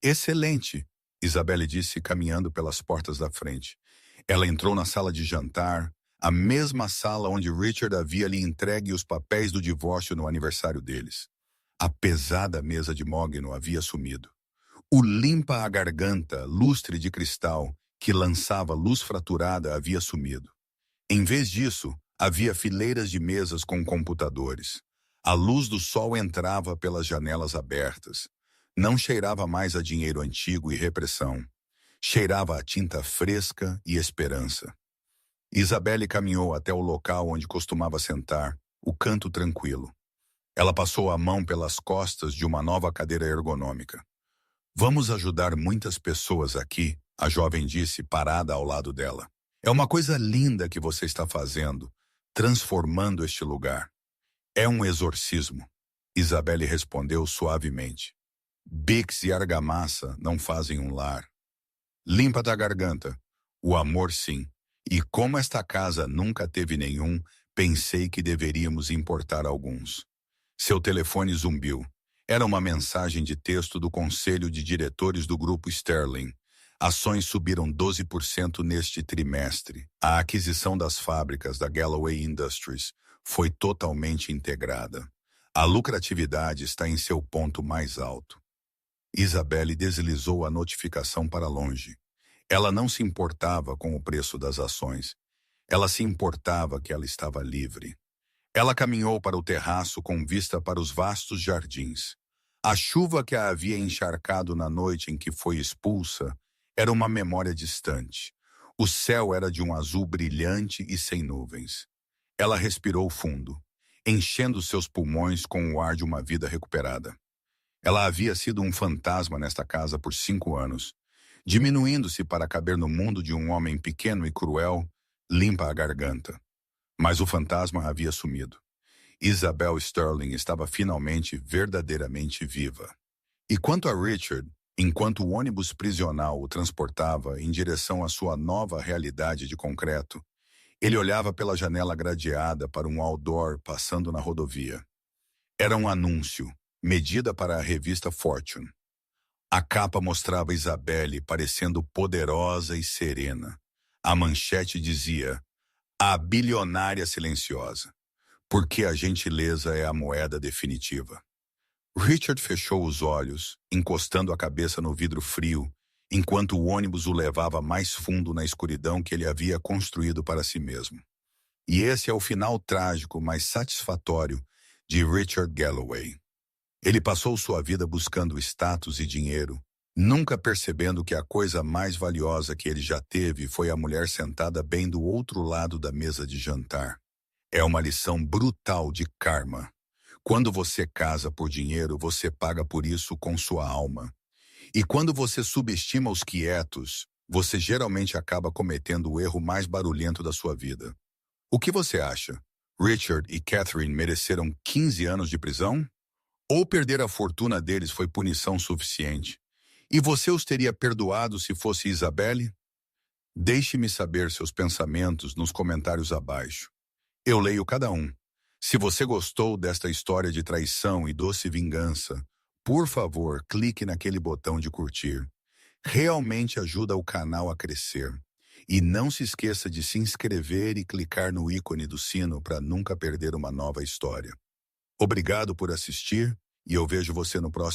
A: Excelente, Isabelle disse, caminhando pelas portas da frente. Ela entrou na sala de jantar, a mesma sala onde Richard havia lhe entregue os papéis do divórcio no aniversário deles. A pesada mesa de mogno havia sumido. O limpa-a-garganta, lustre de cristal, que lançava luz fraturada, havia sumido. Em vez disso, havia fileiras de mesas com computadores. A luz do sol entrava pelas janelas abertas. Não cheirava mais a dinheiro antigo e repressão. Cheirava a tinta fresca e esperança. Isabelle caminhou até o local onde costumava sentar, o canto tranquilo. Ela passou a mão pelas costas de uma nova cadeira ergonômica. Vamos ajudar muitas pessoas aqui, a jovem disse, parada ao lado dela. É uma coisa linda que você está fazendo, transformando este lugar. É um exorcismo, Isabelle respondeu suavemente. Bix e argamassa não fazem um lar. Limpa da garganta. O amor, sim. E como esta casa nunca teve nenhum, pensei que deveríamos importar alguns. Seu telefone zumbiu. Era uma mensagem de texto do Conselho de Diretores do Grupo Sterling. Ações subiram 12% neste trimestre. A aquisição das fábricas da Galloway Industries foi totalmente integrada. A lucratividade está em seu ponto mais alto. Isabelle deslizou a notificação para longe. Ela não se importava com o preço das ações. Ela se importava que ela estava livre. Ela caminhou para o terraço com vista para os vastos jardins. A chuva que a havia encharcado na noite em que foi expulsa era uma memória distante. O céu era de um azul brilhante e sem nuvens. Ela respirou fundo, enchendo seus pulmões com o ar de uma vida recuperada. Ela havia sido um fantasma nesta casa por 5 anos, diminuindo-se para caber no mundo de um homem pequeno e cruel, limpa a garganta. Mas o fantasma havia sumido. Isabelle Sterling estava finalmente verdadeiramente viva. E quanto a Richard, enquanto o ônibus prisional o transportava em direção à sua nova realidade de concreto, ele olhava pela janela gradeada para um outdoor passando na rodovia. Era um anúncio, medida para a revista Fortune. A capa mostrava Isabelle parecendo poderosa e serena. A manchete dizia: a bilionária silenciosa. Porque a gentileza é a moeda definitiva. Richard fechou os olhos, encostando a cabeça no vidro frio, enquanto o ônibus o levava mais fundo na escuridão que ele havia construído para si mesmo. E esse é o final trágico, mas satisfatório, de Richard Galloway. Ele passou sua vida buscando status e dinheiro, nunca percebendo que a coisa mais valiosa que ele já teve foi a mulher sentada bem do outro lado da mesa de jantar. É uma lição brutal de karma. Quando você casa por dinheiro, você paga por isso com sua alma. E quando você subestima os quietos, você geralmente acaba cometendo o erro mais barulhento da sua vida. O que você acha? Richard e Catherine mereceram 15 anos de prisão? Ou perder a fortuna deles foi punição suficiente? E você os teria perdoado se fosse Isabelle? Deixe-me saber seus pensamentos nos comentários abaixo. Eu leio cada um. Se você gostou desta história de traição e doce vingança, por favor, clique naquele botão de curtir. Realmente ajuda o canal a crescer. E não se esqueça de se inscrever e clicar no ícone do sino para nunca perder uma nova história. Obrigado por assistir e eu vejo você no próximo.